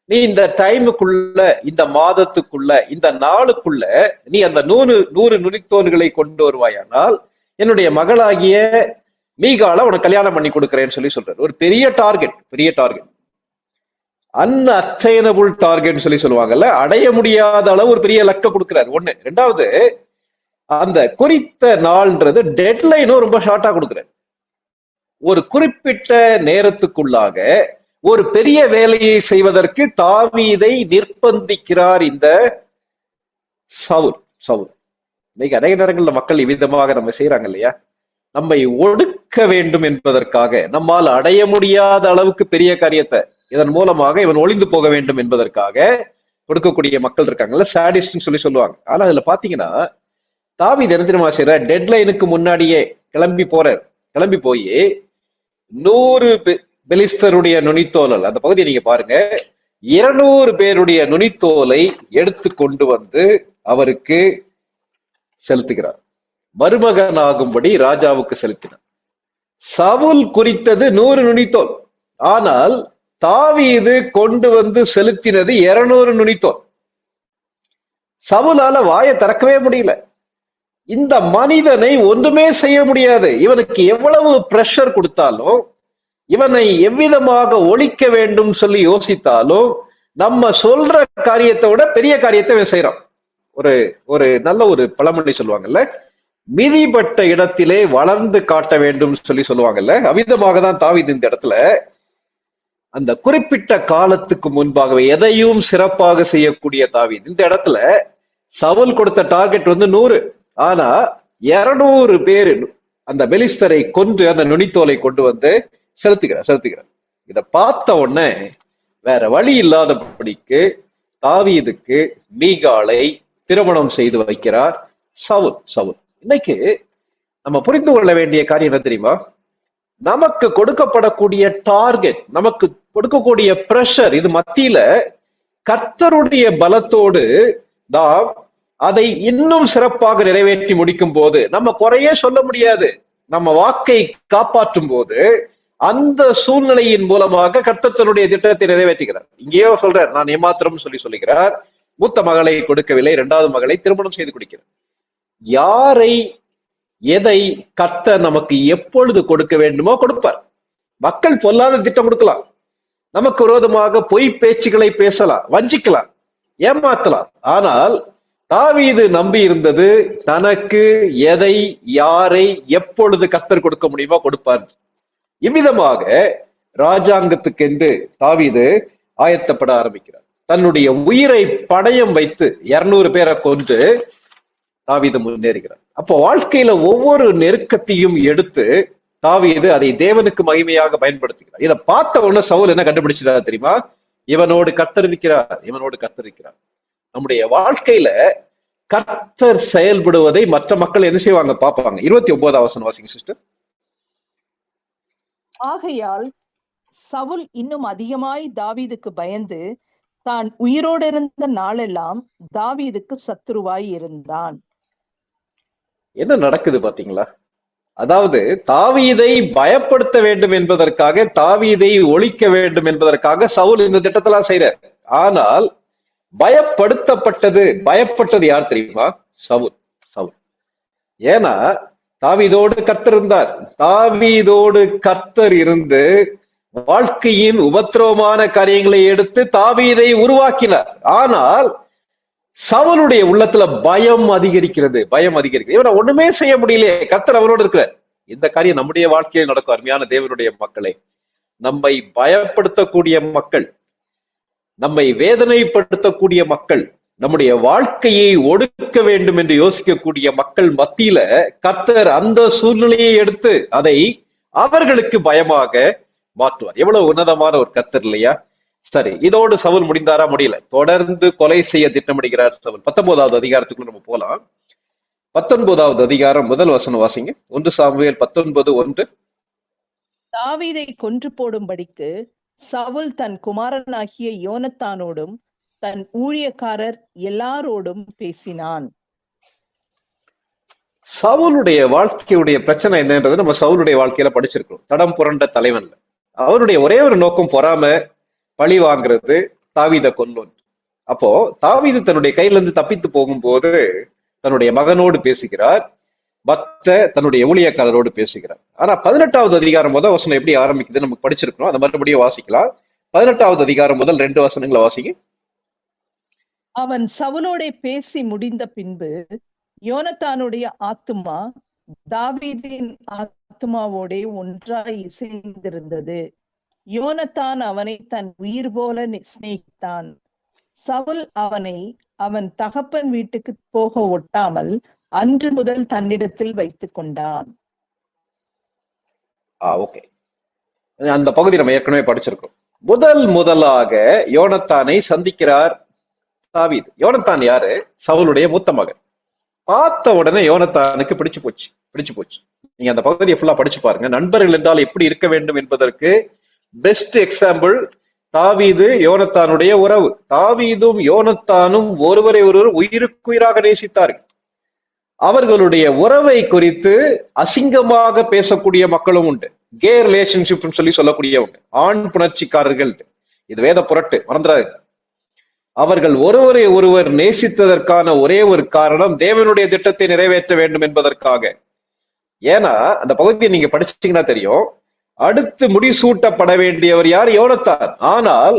A: நீ இந்த டைமுக்குள்ள, இந்த மாதத்துக்குள்ள, இந்த நாளுக்குள்ள நீ அந்த 100 நுனித்தோல்களை கொண்டு வருவாயானால் என்னுடைய மகளாகிய மீகால உனக்கு கல்யாணம் பண்ணி கொடுக்கிறேன்னு சொல்லி சொல்றாரு. ஒரு பெரிய டார்கெட், அன்அச்சைனபிள் டார்கெட் சொல்லி சொல்லுவாங்கல்ல, அடைய முடியாத அளவு ஒரு பெரிய லக்க கொடுக்கிறார். ஒண்ணு. ரெண்டாவது, அந்த குறித்த நாள்ன்றது டெட்லைனும் ரொம்ப ஷார்ட்டா கொடுக்கிறார். ஒரு குறிப்பிட்ட நேரத்துக்குள்ளாக ஒரு பெரிய வேலையை செய்வதற்கு தாவீதை நிர்பந்திக்கிறார் இந்த சவுல். இன்னைக்கு அநேக நேரங்கள்ல மக்கள் இவ்விதமாக நம்ம செய்யறாங்க இல்லையா? நம்மை ஒடுக்க வேண்டும் என்பதற்காக, நம்மால் அடைய முடியாத அளவுக்கு பெரிய காரியத்தை இதன் மூலமாக இவன் ஒளிந்து போக வேண்டும் என்பதற்காக கொடுக்கக்கூடிய மக்கள் இருக்காங்கல்ல, சாடிஸ்ட்னு சொல்லி சொல்லுவாங்க. ஆனா அதுல பாத்தீங்கன்னா தாவீது என்ன தெரியுமா செய்யற? டெட்லைனுக்கு முன்னாடியே கிளம்பி போய் 100 பெலிஸ்தருடைய நுனித்தோலல், அந்த பகுதியை நீங்க பாருங்க, 200 பேருடைய நுனித்தோலை எடுத்து கொண்டு வந்து அவருக்கு செலுத்துகிறார். மருமகனாகும்படி ராஜாவுக்கு செலுத்தினார். சவுல் குறித்தது 100 நுனித்தோல். ஆனால் தாவீது கொண்டு வந்து செலுத்தினது 200 நுனித்தோல். சவுலால வாயை திறக்கவே முடியல. இந்த மனிதனை ஒன்றுமே செய்ய முடியாது. இவனுக்கு எவ்வளவு பிரஷர் கொடுத்தாலும், இவனை எவ்விதமாக ஒழிக்க வேண்டும் சொல்லி யோசித்தாலும், நம்ம சொல்ற காரியத்தை விட பெரிய காரியத்தை இவன் செய்யறான். ஒரு ஒரு நல்ல ஒரு பழமொழி சொல்லுவாங்கல்ல, மிதிப்பட்ட இடத்திலே வளர்ந்து காட்ட வேண்டும் சொல்லி சொல்லுவாங்கல்ல. அவ்விதமாக தான் தாவீது இந்த இடத்துல அந்த குறிப்பிட்ட காலத்துக்கு முன்பாகவே எதையும் சிறப்பாக செய்யக்கூடிய தாவீது இந்த இடத்துல சவுல் கொடுத்த டார்கெட் வந்து 100. ஆனா 200 பேர் அந்த பெலிஸ்தரை கொன்று அந்த நுனித்தோலை கொண்டு வந்து செலுத்துகிறார். இத பார்த்த உடனே வேற வழி இல்லாதபடிக்கு தாவீதுக்கு மீகாலை திருமணம் செய்து வைக்கிறார் சவுல். இன்னைக்கு நம்ம புரிந்து கொள்ள வேண்டிய காரியம் என்ன தெரியுமா? நமக்கு கொடுக்கப்படக்கூடிய டார்கெட், நமக்கு கொடுக்கக்கூடிய பிரஷர், இது மத்தியில கர்த்தருடைய பலத்தோடு நாம் அதை இன்னும் சிறப்பாக நிறைவேற்றி முடிக்கும் போது நம்ம குறையே சொல்ல முடியாது. நம்ம வாக்கை காப்பாற்றும் போது அந்த சூழ்நிலையின் மூலமாக கர்த்தர் தன்னுடைய திட்டத்தை நிறைவேற்றுகிறார். இங்கேயோ சொல்றார், நான் ஏமாத்திரம் சொல்லுகிறார். மூத்த மகளை கொடுக்கவில்லை, 2வது மகளை திருமணம் செய்து கொடுக்கிறார். யாரை எதை கர்த்தர் நமக்கு எப்பொழுது கொடுக்க வேண்டுமோ கொடுப்பார். மக்கள் பொல்லாத திட்டம் கொடுக்கலாம், நமக்கு விரோதமாக பொய் பேச்சுகளை பேசலாம், வஞ்சிக்கலாம், ஏமாத்தலாம். ஆனால் தாவீது நம்பி இருந்தது தனக்கு எதை யாரை எப்பொழுது கர்த்தர் கொடுக்க முடியுமோ கொடுப்பார். இவ்விதமாக ராஜாங்கத்துக்கென்று தாவீது ஆயத்தப்பட ஆரம்பிக்கிறார். தன்னுடைய உயிரை படயம் வைத்து 200 பேரை கொன்று தாவீது முன்னேறுகிறார். அப்போ வாழ்க்கையில ஒவ்வொரு நெருக்கத்தையும் எடுத்து தாவீது அதை தேவனுக்கு மகிமையாக பயன்படுத்துகிறார். இதை பார்த்த உடனே சவுல் என்ன கண்டுபிடிச்சதா தெரியுமா? இவனோடு கர்த்தர் இருக்கிறார். நம்முடைய வாழ்க்கையில கர்த்தர் செயல்படுவதை மற்ற மக்கள் என்ன செய்வாங்க? பார்ப்பாங்க. 29வது வசனம் வாசிங்க சிஸ்டர்.
B: ஆகையால் சவுல் இன்னும் அதிகமாய் தாவீதுக்கு பயந்து தான் உயிரோடு இருந்த நாளெல்லாம் தாவீதுக்கு சத்துருவாய் இருந்தான்.
A: என்ன நடக்குது பாத்தீங்களா? அதாவது தாவீதை பயப்படுத்த வேண்டும் என்பதற்காக, தாவீதை ஒழிக்க வேண்டும் என்பதற்காக சவுல் இந்த திட்டத்தெல்லாம் செய்யறார். ஆனால் பயப்பட்டது யார் தெரியுமா? சவுல். ஏன்னா தாவீதோடு கர்த்தர் இருந்தார். தாவீதோடு கர்த்தர் இருந்து வாழ்க்கையின் உபத்திரவமான காரியங்களை எடுத்து தாவீதை உருவாக்கினார். ஆனால் சவுலுடைய உள்ளத்துல பயம் அதிகரிக்கிறது. இவனை ஒண்ணுமே செய்ய முடியலையே, கர்த்தர் அவரோடு இருக்கிறார். இந்த காரியம் நம்முடைய வாழ்க்கையில் நடக்கும். அருமையான தேவனுடைய மக்களே, நம்மை பயப்படுத்தக்கூடிய மக்கள், நம்மை வேதனைப்படுத்தக்கூடிய மக்கள், நம்முடைய வாழ்க்கையை ஒடுக்க வேண்டும் என்று யோசிக்கக்கூடிய மக்கள் மத்தியில கர்த்தர் அந்த சூழ்நிலையை எடுத்து அதை அவர்களுக்கு பயமாக மாற்றுவார். எவ்வளவு உன்னதமான ஒரு கர்த்தர் இல்லையா? சரி, இதோடு சவுல் முடிந்தாரா? முடியல. தொடர்ந்து கொலை செய்ய திட்டமிடுகிறார் சவுல். 19வது அதிகாரத்துக்குள்ள நம்ம போலாம். 19வது அதிகாரம் முதல் வசனம் வாசிங்க. 1 சாமுவேல் 19:1.
B: தாவீதை கொன்று போடும்படிக்கு சவுல் தன் குமாரனாகிய யோனத்தானோடும் தன் ஊழியக்காரர் எல்லாரோடும் பேசினான்.
A: சவுலுடைய வாழ்க்கையுடைய பிரச்சனை என்னன்றது நம்ம சவுலுடைய வாழ்க்கையில படிச்சிருக்கோம். தடம் புரண்ட தலைவன்ல அவருடைய ஒரே ஒரு நோக்கம் பொறாம, பழி வாங்குறது, தாவீதை கொல்லும். அப்போ தாவீது தன்னுடைய கையில இருந்து தப்பித்து போகும்போது தன்னுடைய மகனோடு பேசுகிறார், மற்ற தன்னுடைய ஊழியக்காரரோடு பேசுகிறார். ஆனா 18வது அதிகாரம் முதல் வசனம் எப்படி ஆரம்பிக்குது நமக்கு படிச்சிருக்கணும். அதை மறுபடியும் வாசிக்கலாம். 18வது அதிகாரம் முதல் 2 வசனங்களை வாசிங்க.
B: அவன் சவுலோட பேசி முடிந்த பின்பு யோனத்தானுடைய ஆத்துமா தாவீதின் ஆத்துமாவோட ஒன்றாய் இசைந்திருந்தது. யோனத்தான் அவனை தன் உயிர் போல சிநேகித்தான். சவுல் அவனை அவன் தகப்பன் வீட்டுக்கு போக ஒட்டாமல் அன்று முதல் தன்னிடத்தில் வைத்துக் கொண்டான்.
A: ஓகே, அந்த பகுதி நம்ம ஏற்கனவே படிச்சிருக்கோம். முதலாக யோனத்தானை சந்திக்கிறார் தாவீது. யோனத்தான் யாரு? சவுலுடைய மூத்த மகன். பார்த்த உடனே யோனத்தானுக்கு பிடிச்சு போச்சு. நீங்க அந்த பகுதியை ஃபுல்லா படிச்சு பாருங்க. நண்பர்கள் என்றால் எப்படி இருக்க வேண்டும் என்பதற்கு பெஸ்ட் எக்ஸாம்பிள் தாவீது யோனத்தானுடைய உறவு. தாவீதும் யோனத்தானும் ஒருவரை ஒருவர் உயிருக்குயிராக நேசித்தார்கள். அவர்களுடைய உறவை குறித்து அசிங்கமாக பேசக்கூடிய மக்களும் உண்டு. கே ரிலேஷன்ஷிப் சொல்லி சொல்லக்கூடியவங்க, ஆண் புணர்ச்சிக்காரர்கள். இது வேத புரட்டு, மறந்துடாது. அவர்கள் ஒருவரை ஒருவர் நேசித்ததற்கான ஒரே ஒரு காரணம் தேவனுடைய திட்டத்தை நிறைவேற்ற வேண்டும் என்பதற்காக. ஏன்னா அந்த பகுதியை நீங்க படிச்சீங்கன்னா தெரியும், அடுத்து முடிசூட்டப்பட வேண்டியவர் யார்? யோனத்தான். ஆனால்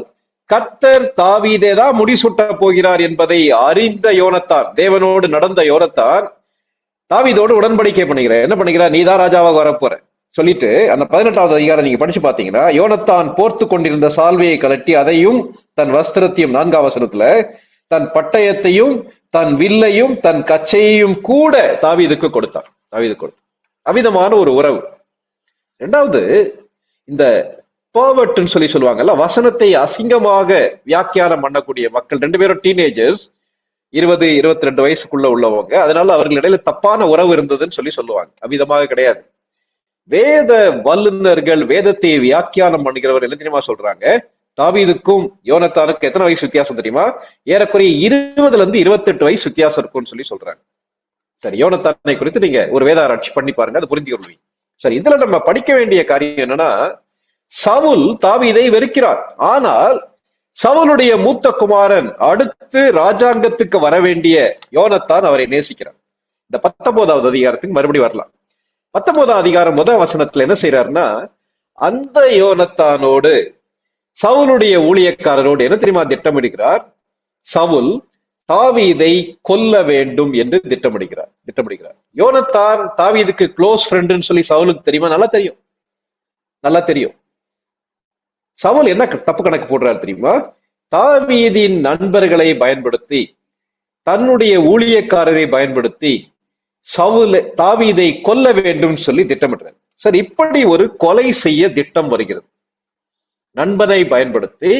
A: கர்த்தர் தாவீதை தான் முடிசூட்ட போகிறார் என்பதை அறிந்த யோனத்தான், தேவனோடு நடந்த யோனத்தான், தாவீதோடு உடன்படிக்கை பண்ணுகிறார். என்ன பண்ணுகிறார்? நீ தான் ராஜாவாக வரப்போற சொல்லிட்டு அந்த 18வது அதிகாரம் நீங்க படிச்சு பாத்தீங்கன்னா, யோனத்தான் போர்த்து கொண்டிருந்த சால்வையை கலட்டி அதையும் தன் வஸ்திரத்தையும், 4ஆம் வசனத்துல, தன் பட்டயத்தையும் தன் வில்லையும் தன் கச்சையையும் கூட தாவீதுக்கு கொடுத்தான். அவிதமான ஒரு உறவு. இரண்டாவது, இந்த பர்வர்ட்னு சொல்லி சொல்லுவாங்கல்ல, வசனத்தை அசிங்கமாக வியாக்கியானம் பண்ணக்கூடிய மக்கள், 2 பேரும் டீனேஜர்ஸ், 20-22 வயசுக்குள்ள உள்ளவங்க. அதனால அவர்கள் இடையில தப்பான உறவு இருந்ததுன்னு சொல்லி சொல்லுவாங்க. அவ்விதமாக கிடையாது. வேத வல்லுநர்கள், வேதத்தை வியாக்கியானம் பண்ணுகிறவர் என்ன தெரியுமா சொல்றாங்க? தாவீதுக்கும் யோனத்தானுக்கும் எத்தனை வயசு வித்தியாசம் தெரியுமா? ஏறக்குறைய 20-28 வயசு வித்தியாசம் இருக்கும்னு சொல்லி சொல்றாங்க. சரி, யோனத்தானை குறித்து நீங்க ஒரு வேத ஆராய்ச்சி பண்ணி பாருங்க, அது புரிந்து கொள்வீங்க. சரி, இதுல நம்ம படிக்க வேண்டிய காரியம் என்னன்னா, சவுல் தாவீதை வெறுக்கிறார். ஆனால் சவுலுடைய மூத்த குமாரன், அடுத்து ராஜாங்கத்துக்கு வர வேண்டிய யோனத்தான் அவரை நேசிக்கிறார். இந்த 19வது அதிகாரத்துக்கு மறுபடியும் வரலாம். 19ஆம் அதிகாரம் 1 வசனத்துல என்ன செய்யறாருன்னா, அந்த யோனத்தானோடு சவுலுடைய ஊழியக்காரரோடு என்ன தெரியுமா திட்டமிடுகிறார்? சவுல் தாவீதை கொல்ல வேண்டும் என்று திட்டமிடுகிறார். யோனத்தான் தாவீதுக்கு க்ளோஸ் ஃப்ரெண்டுன்னு சொல்லி சவுலுக்கு தெரியுமா? நல்லா தெரியும். சவுல் என்ன தப்பு கணக்கு போடுறாரு தெரியுமா? தாவீதின் நண்பர்களை பயன்படுத்தி, தன்னுடைய ஊழியக்காரரை பயன்படுத்தி தாவீதை கொல்ல வேண்டும் சொல்லி திட்டமிடுறார். சரி, இப்படி ஒரு கொலை செய்ய திட்டம் வருகிறது. நண்பனை பயன்படுத்தி,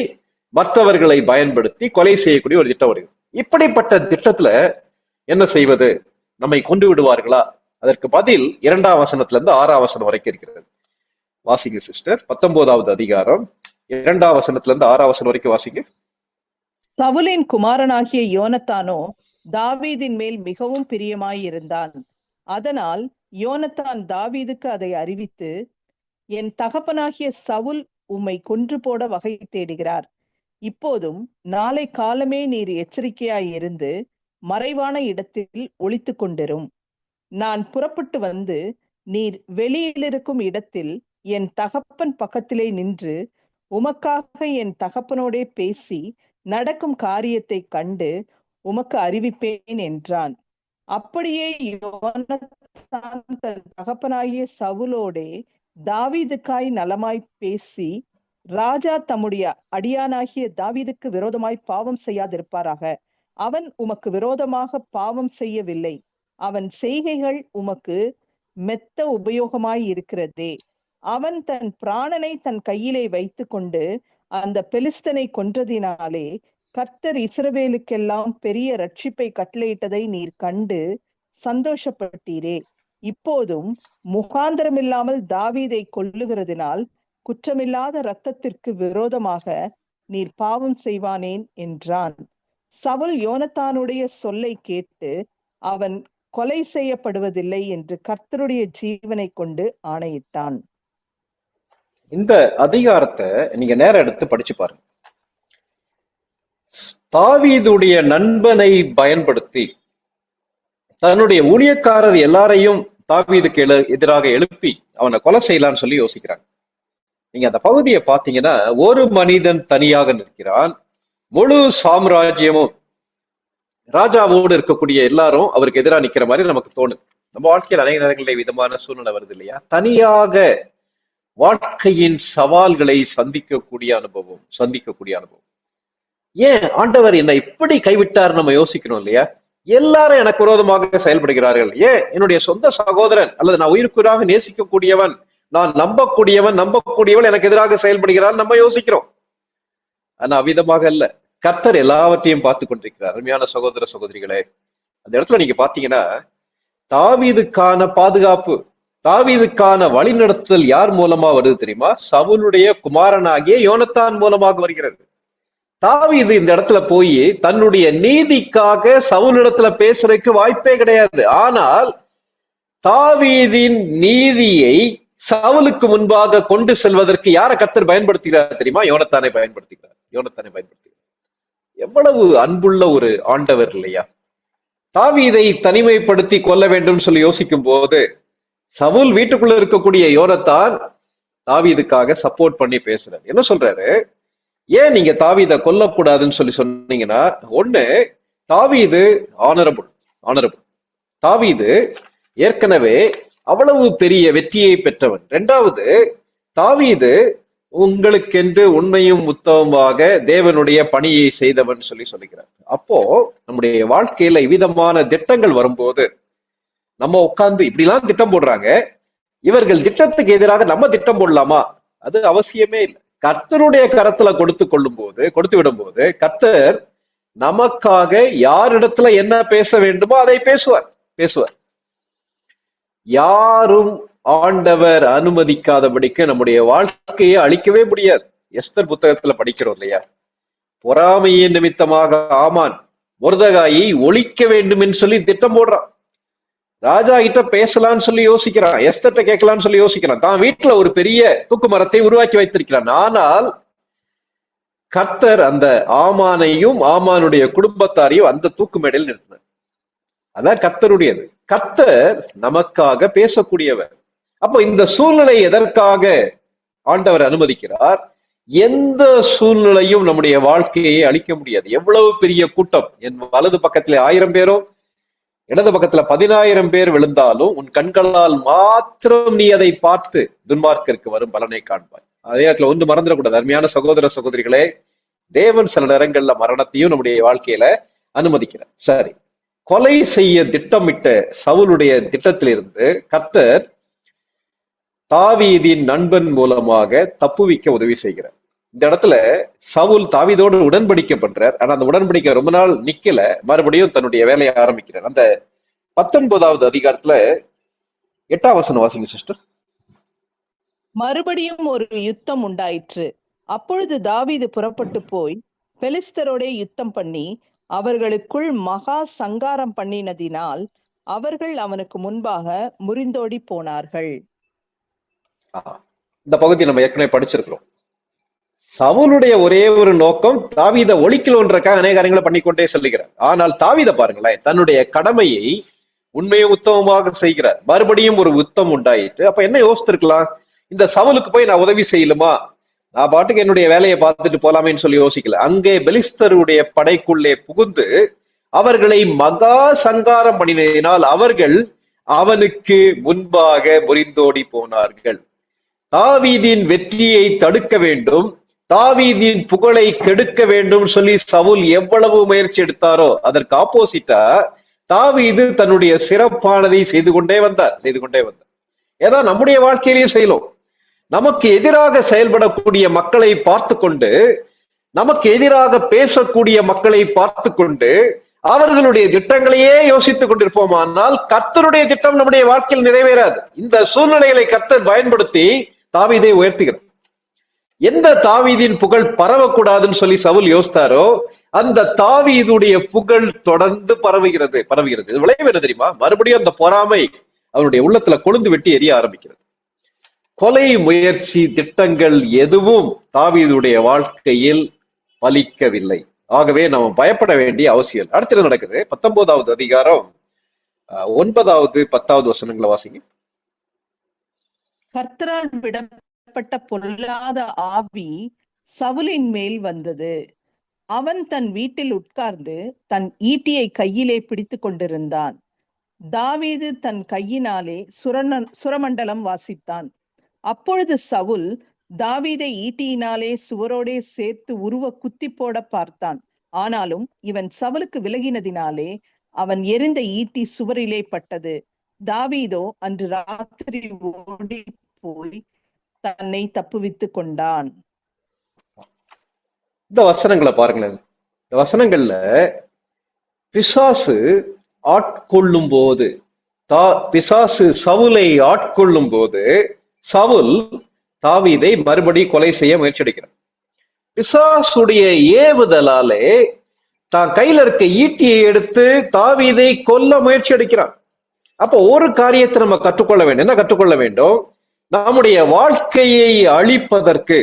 A: மற்றவர்களை பயன்படுத்தி கொலை செய்யக்கூடிய ஒரு திட்டம் வருகிறது. இப்படிப்பட்ட திட்டத்துல என்ன செய்வது? நம்மை கொண்டு விடுவார்களா? அதற்கு பதில் 2ஆம் வசனத்துல இருந்து 6ஆம் வசனம் வரைக்கும் இருக்கிறது. வாசிங்க சிஸ்டர். 19வது அதிகாரம் 2ஆம் வசனத்துல இருந்து 6ஆம் வசனம் வரைக்கும் வாசிங்க.
B: சவுலின் குமாரனாகிய யோனத்தானோ தாவீதின் மேல் மிகவும் பிரியமாயிருந்தான். அதனால் யோனத்தான் தாவீதுக்கு அதை அறிவித்து, என் தகப்பனாகிய சவுல் உம்மை கொன்று போட வகை தேடுகிறார். இப்போதும் நாளை காலமே நீர் எச்சரிக்கையாய் இருந்து மறைவான இடத்தில் ஒளித்து கொண்டிரும். நான் புறப்பட்டு வந்து நீர் வெளியிலிருக்கும் இடத்தில் என் தகப்பன் பக்கத்திலே நின்று உமக்காக என் தகப்பனோடே பேசி நடக்கும் காரியத்தை கண்டு உமக்கு அறிவிப்பேன் என்றான். அப்படியே யோனத்தான் தன் தகப்பனாகிய சவுலோடே தாவீதுக்காய் நலமாய் பேசி, ராஜா தம்முடைய அடியானாகிய தாவீதுக்கு விரோதமாய் பாவம் செய்யாதிருப்பாராக. அவன் உமக்கு விரோதமாக பாவம் செய்யவில்லை. அவன் செய்கைகள் உமக்கு மெத்த உபயோகமாய் இருக்கிறதே. அவன் தன் பிராணனை தன் கையிலே வைத்து கொண்டு அந்த பெலிஸ்தனை கொன்றதினாலே கர்த்தர் இஸ்ரவேலுக்கெல்லாம் பெரிய ரட்சிப்பை கட்டளையிட்டதை நீர் கண்டு சந்தோஷப்பட்டீரே. இப்போதும் முகாந்திரமில்லாமல் தாவீதை கொல்லுகிறதினால் குற்றமில்லாத இரத்தத்திற்கு விரோதமாக நீர் பாவம் செய்வானேன் என்றான். சவுல் யோனத்தானுடைய சொல்லை கேட்டு அவன் கொலை செய்யப்படுவதில்லை என்று கர்த்தருடைய ஜீவனை கொண்டு ஆணையிட்டான்.
A: இந்த அதிகாரத்தை நீங்க நேரம் எடுத்து படிச்சு பாருங்க. தாவீதுடைய நண்பனை பயன்படுத்தி தன்னுடைய ஊழியக்காரர் எல்லாரையும் தாவீதுக்கு எதிராக எழுப்பி அவனை கொலை செய்யலான்னு சொல்லி யோசிக்கிறாங்க. நீங்க அந்த பகுதியை பார்த்தீங்கன்னா, ஒரு மனிதன் தனியாக நிற்கிறான், முழு சாம்ராஜ்யமும் ராஜாவோடு இருக்கக்கூடிய எல்லாரும் அவருக்கு எதிராக நிக்கிற மாதிரி நமக்கு தோணுது. நம்ம வாழ்க்கையில் அநேக நேரங்களில் விதமான சூழ்நிலை வருது இல்லையா? தனியாக வாழ்க்கையின் சவால்களை சந்திக்கக்கூடிய அனுபவம். ஏன் ஆண்டவர் என்னை இப்படி கைவிட்டார் நம்ம யோசிக்கணும் இல்லையா? எல்லாரும் எனக்கு விரோதமாக செயல்படுகிறார்கள். ஏன் என்னுடைய சொந்த சகோதரன் அல்லது நான் உயிருக்குறாக நேசிக்கக்கூடியவன், நான் நம்பக்கூடியவன் எனக்கு எதிராக செயல்படுகிறார் நம்ம யோசிக்கிறோம். ஆனா அவ்விதமாக அல்ல. கர்த்தர் எல்லாவற்றையும் பார்த்து கொண்டிருக்கிறார். அருமையான சகோதர சகோதரிகளே, அந்த இடத்துல நீங்க பாத்தீங்கன்னா, தாவீதுக்கான பாதுகாப்பு, தாவீதுக்கான வழிநடத்துதல் யார் மூலமா வருது தெரியுமா? சவுலுடைய குமாரனாகிய யோனத்தான் மூலமாக வருகிறது. தாவீது இந்த இடத்துல போய் தன்னுடைய நீதிக்காக சவுலிடத்துல பேசுறதுக்கு வாய்ப்பே கிடையாது. ஆனால் தாவீதின் நீதியை சவுலுக்கு முன்பாக கொண்டு செல்வதற்கு யாரை கர்த்தர் பயன்படுத்துகிறார் தெரியுமா? யோனத்தானை பயன்படுத்துகிறார். எவ்வளவு அன்புள்ள ஒரு ஆண்டவர் இல்லையா? தாவீதை தனிமைப்படுத்தி கொல்ல வேண்டும் சொல்லி யோசிக்கும் போது சவுல் வீட்டுக்குள்ள இருக்கக்கூடிய யோனத்தான் தாவீதுக்காக சப்போர்ட் பண்ணி பேசுறாரு. என்ன சொல்றாரு? ஏன் நீங்க தாவீதை கொல்லக்கூடாதுன்னு சொல்லி சொன்னீங்கன்னா, ஒண்ணு, தாவீது ஆனரபிள். தாவீது ஏற்கனவே அவ்வளவு பெரிய வெற்றியை பெற்றவன். இரண்டாவது, தாவீது உங்களுக்கென்று உண்மையும் உத்தமமாக தேவனுடைய பணியை செய்தவன் சொல்லி சொல்லுகிறார். அப்போ நம்முடைய வாழ்க்கையில விதமான திட்டங்கள் வரும்போது நம்ம உட்கார்ந்து இப்படிலாம் திட்டம் போடுறாங்க, இவர்கள் திட்டத்துக்கு எதிராக நம்ம திட்டம் போடலாமா? அது அவசியமே இல்லை. கர்த்தருடைய கரத்துல கொடுத்து விடும் போது கர்த்தர் நமக்காக யாரிடத்துல என்ன பேச வேண்டுமோ அதை பேசுவார். யாரும் ஆண்டவர் அனுமதிக்காதபடிக்கு நம்முடைய வாழ்க்கையை அழிக்கவே முடியாது. எஸ்தர் புத்தகத்துல படிக்கிறோம் இல்லையா? பொறாமையின் நிமித்தமாக ஆமான் மொர்தெகாயை ஒழிக்க வேண்டும் என்று சொல்லி திட்டம் போடுறான். ராஜா கிட்ட பேசலான்னு சொல்லி யோசிக்கிறான், எஸ்தர்ட்ட கேட்கலான்னு சொல்லி யோசிக்கிறான். தான் வீட்டுல ஒரு பெரிய தூக்கு மரத்தை உருவாக்கி வைத்திருக்கிறான். ஆனால் கர்த்தர் அந்த ஆமானையும் ஆமானுடைய குடும்பத்தாரையும் அந்த தூக்கு மேடையில் நிறுத்தினார். அதான் கர்த்தருடையது. கர்த்தர் நமக்காக பேசக்கூடியவர். அப்போ இந்த சூழ்நிலை எதற்காக ஆண்டவர் அனுமதிக்கிறார்? எந்த சூழ்நிலையும் நம்முடைய வாழ்க்கையை அழிக்க முடியாது. எவ்வளவு பெரிய கூட்டம், என் வலது பக்கத்துல 1000 பேரும் இடது பக்கத்துல 10,000 பேர் விழுந்தாலும் உன் கண்களால் மாத்திரம் நீ அதை பார்த்து துன்மார்க்கருக்கு வரும் பலனை காண்பாய். அதே இடத்துல ஒன்று மறந்துடக்கூடாது. அருமையான சகோதர சகோதரிகளே, தேவன் சில நேரங்கள்ல மரணத்தையும் நம்முடைய வாழ்க்கையில அனுமதிக்கிறார். சரி, கொலை செய்ய திட்டமிட்ட சவுலுடைய திட்டத்திலிருந்து கர்த்தர் தாவீதின் நண்பன் மூலமாக தப்புவிக்க உதவி செய்கிறார். இந்த இடத்துல சவுல் தாவீதோடு உடன்படிக்கை பண்றார். ஆனா அந்த உடன்படிக்கை ரொம்ப நாள் நிக்கல, மறுபடியும் தன்னுடைய வேலையை ஆரம்பிக்கிறார். அந்த 19வது அதிகாரத்துல 8ஆம் வசனம் வாசிங்க சிஸ்டர்.
B: மறுபடியும் ஒரு யுத்தம் உண்டாயிற்று. அப்பொழுது தாவீது புறப்பட்டு போய் பெலிஸ்தரோடே யுத்தம் பண்ணி அவர்களுக்குள் மகா சங்காரம் பண்ணினதினால் அவர்கள் அவனுக்கு முன்பாக முறிந்தோடி போனார்கள்.
A: இந்த பகுதி நம்ம ஏற்கனவே படிச்சிருக்கிறோம். சவுலுடைய ஒரே ஒரு நோக்கம் தாவீதை ஒழிக்கலன்றக்காக அநேக காரியங்களை பண்ணிக்கொண்டே செல்லுகிறார். ஆனால் தாவீதை பாருங்களேன், தன்னுடைய கடமையை உண்மையை உத்தமமாக செய்கிறார். மறுபடியும் ஒரு யுத்தம் உண்டாயிட்டு. அப்ப என்ன யோசித்திருக்கலாம்? இந்த சவுலுக்கு போய் நான் உதவி செய்யலுமா, நான் பாட்டுக்கு என்னுடைய வேலையை பார்த்துட்டு போலாமேன்னு சொல்லி யோசிக்கல. அங்கே பெலிஸ்தருடைய படைக்குள்ளே புகுந்து அவர்களை மகா சங்காரம் பண்ணினால் அவர்கள் அவனுக்கு முன்பாக முறிந்தோடி போனார்கள். தாவீதின் வெற்றியை தடுக்க வேண்டும், தாவீதின் புகழை கெடுக்க வேண்டும் சொல்லி சவுல் எவ்வளவு முயற்சி எடுத்தாரோ அதற்கு ஆப்போசிட்டா தாவீது தன்னுடைய சிறப்பானதை செய்து கொண்டே வந்தார். ஏதோ நம்முடைய வாழ்க்கையிலேயே செய்யலாம். நமக்கு எதிராக செயல்படக்கூடிய மக்களை பார்த்து கொண்டு, நமக்கு எதிராக பேசக்கூடிய மக்களை பார்த்து கொண்டு அவர்களுடைய திட்டங்களையே யோசித்துக் கொண்டிருப்போமானால் கர்த்தருடைய திட்டம் நம்முடைய வாழ்க்கையில் நிறைவேறாது. இந்த சூழ்நிலைகளை கர்த்தர் பயன்படுத்தி தாவீதை உயர்த்துகிறார். எந்த தாவீதின் புகழ் பரவக்கூடாதுன்னு சொல்லி சவுல் யோசித்தாரோ அந்த தாவீதுடைய புகழ் தொடர்ந்து பரவுகிறது. இது விளைவு என்ன தெரியுமா? மறுபடியும் அந்த பொறாமை அவருடைய உள்ளத்துல கொழுந்து வெட்டி எரிய ஆரம்பிக்கிறது. கொலை முயற்சி திட்டங்கள் எதுவும் தாவீதுடைய வாழ்க்கையில் பலிக்கவில்லை. ஆகவே நாம் பயப்பட வேண்டிய அவசியம். அடுத்தது நடக்குது 19வது அதிகாரம் 9வது 10வது வசனங்களை வாசிங்க.
B: கர்த்தரால் விடப்பட்ட பொல்லாத ஆவி சவுலின் மேல் வந்தது. அவன் தன் வீட்டில் உட்கார்ந்து தன் ஈட்டியை கையிலே பிடித்து கொண்டிருந்தான். தாவீது தன் கையினாலே சுரமண்டலம் வாசித்தான். அப்பொழுது சவுல் தாவீதை ஈட்டியினாலே சுவரோடே சேர்த்து உருவ குத்தி போட பார்த்தான். ஆனாலும் இவன் சவுலுக்கு விலகினதினாலே அவன் எறிந்த ஈட்டி சுவரிலே பட்டது. தாவீதோ அன்று ராத்திரி ஓடி போய் தன்னை தப்புவித்துக் கொண்டான்.
A: இந்த வசனங்களை பாருங்களேன். இந்த வசனங்கள்ல பிசாசு ஆட்கொள்ளும் போது, பிசாசு சவுலை ஆட்கொள்ளும் போது சவுல் தாவீதை மறுபடி கொலை செய்ய முயற்சி எடுக்கிறார். பிசாசுடைய ஏவுதலாலே தான் கையில இருக்க ஈட்டியை எடுத்து தாவீதை கொல்ல முயற்சி எடுக்கிறான். அப்போ ஒரு காரியத்தை நம்ம கற்றுக்கொள்ள வேண்டும். என்ன கற்றுக்கொள்ள வேண்டும்? நம்முடைய வாழ்க்கையை அழிப்பதற்கு,